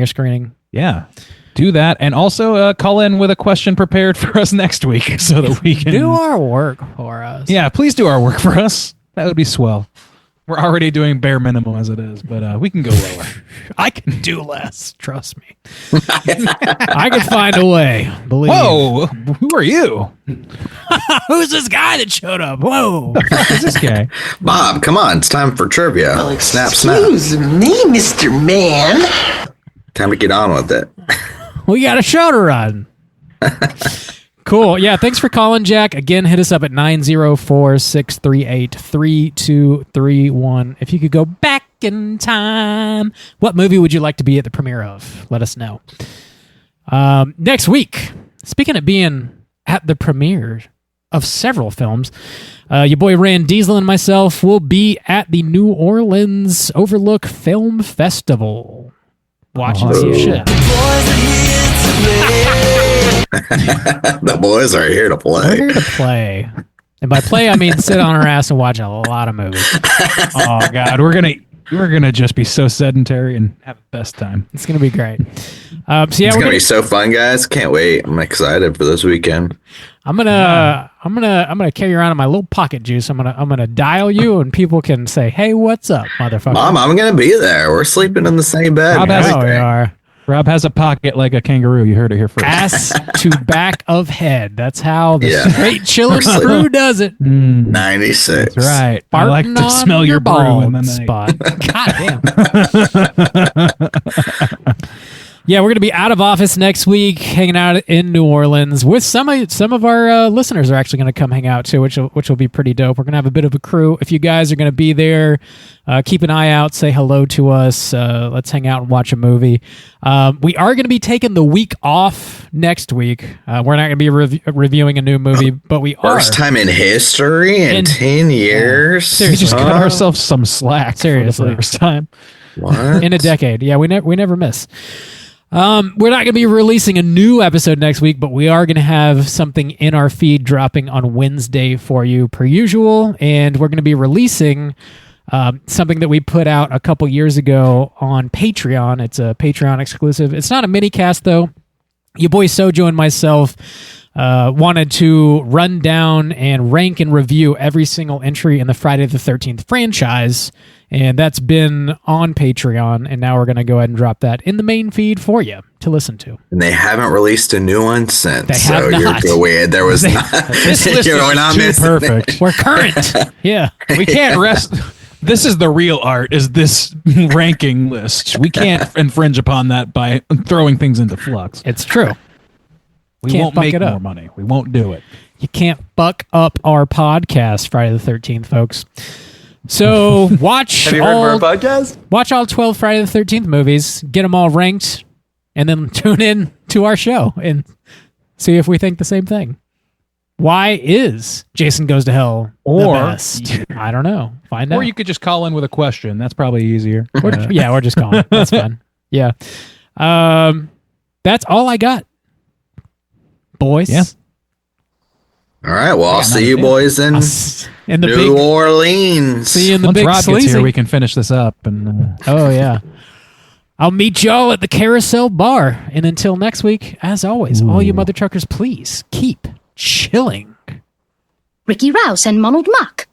screening?
Yeah. Do that. And also call in with a question prepared for us next week so that we can
do our work for us.
Yeah, please do our work for us. That would be swell. We're already doing bare minimum as it is, but we can go lower.
I can do less. Trust me. I can find a way. Believe.
Whoa! Who are you?
Who's this guy that showed up? Whoa!
Who's this guy?
Bob, come on. It's time for trivia. Snap.
Excuse me, Mr. Man.
Time to get on with it.
We got a show to run. Cool. Yeah, thanks for calling, Jack. Again, hit us up at 904-638-3231. If you could go back in time, what movie would you like to be at the premiere of? Let us know. Next week, speaking of being at the premiere of several films, your boy Rand Diesel and myself will be at the New Orleans Overlook Film Festival. Watching some shit.
The boys are here to play.
We're here to play. And by play, I mean sit on our ass and watch a lot of movies.
Oh God, we're gonna just be so sedentary and have the best time.
It's gonna be great.
It's gonna be so fun, guys. Can't wait. I'm excited for this weekend.
I'm gonna carry around in my little pocket juice. I'm gonna dial you, and people can say, "Hey, what's up, motherfucker?"
Mom, I'm gonna be there. We're sleeping in the same bed.
Rob
has a pocket like a kangaroo. You heard it here first.
Ass to back of head. That's how the straight chilling crew does it.
96.
That's right.
Farting
I like to smell your brew in the
night. God damn. Yeah, we're going to be out of office next week, hanging out in New Orleans with some of our listeners are actually going to come hang out too, which will be pretty dope. We're going to have a bit of a crew. If you guys are going to be there, keep an eye out, say hello to us. Let's hang out and watch a movie. We are going to be taking the week off next week. We're not going to be reviewing a new movie, but we are.
First time in history in 10 years.
We just cut ourselves some slack.
Seriously.
For the first time.
What?
In a decade. Yeah, we never miss. We're not going to be releasing a new episode next week, but we are going to have something in our feed dropping on Wednesday for you per usual. And we're going to be releasing something that we put out a couple years ago on Patreon. It's a Patreon exclusive. It's not a mini cast, though. Your boy Sojo and myself wanted to run down and rank and review every single entry in the Friday the 13th franchise. And that's been on Patreon, and now we're going to go ahead and drop that in the main feed for you to listen to.
And they haven't released a new one since.
They have not.
You're weird. There was not.
This list
We're not
is too
missing
perfect.
it.
We're current. Yeah.
We can't rest. This is the real art, is this ranking list. We can't infringe upon that by throwing things into flux.
It's true.
We
Can't
won't
fuck
make
it up.
more money. We won't do it.
You can't fuck up our podcast, Friday the 13th, folks. So watch
Have you heard of our podcast?
Watch all 12 Friday the 13th movies, get them all ranked, and then tune in to our show and see if we think the same thing. Why is Jason Goes to Hell the best? I don't know. Find out.
Or you could just call in with a question. That's probably easier.
We're just calling. That's fine. Yeah. That's all I got, boys.
Yeah.
All right. Well, I'll see you boys in
the
New Orleans.
See you in the
Once
big
Rob gets
sleazy.
here, we can finish this up. And
Oh, yeah. I'll meet y'all at the Carousel Bar. And until next week, as always, all you mother truckers, please keep chilling.
Ricky Rouse and Ronald Muck.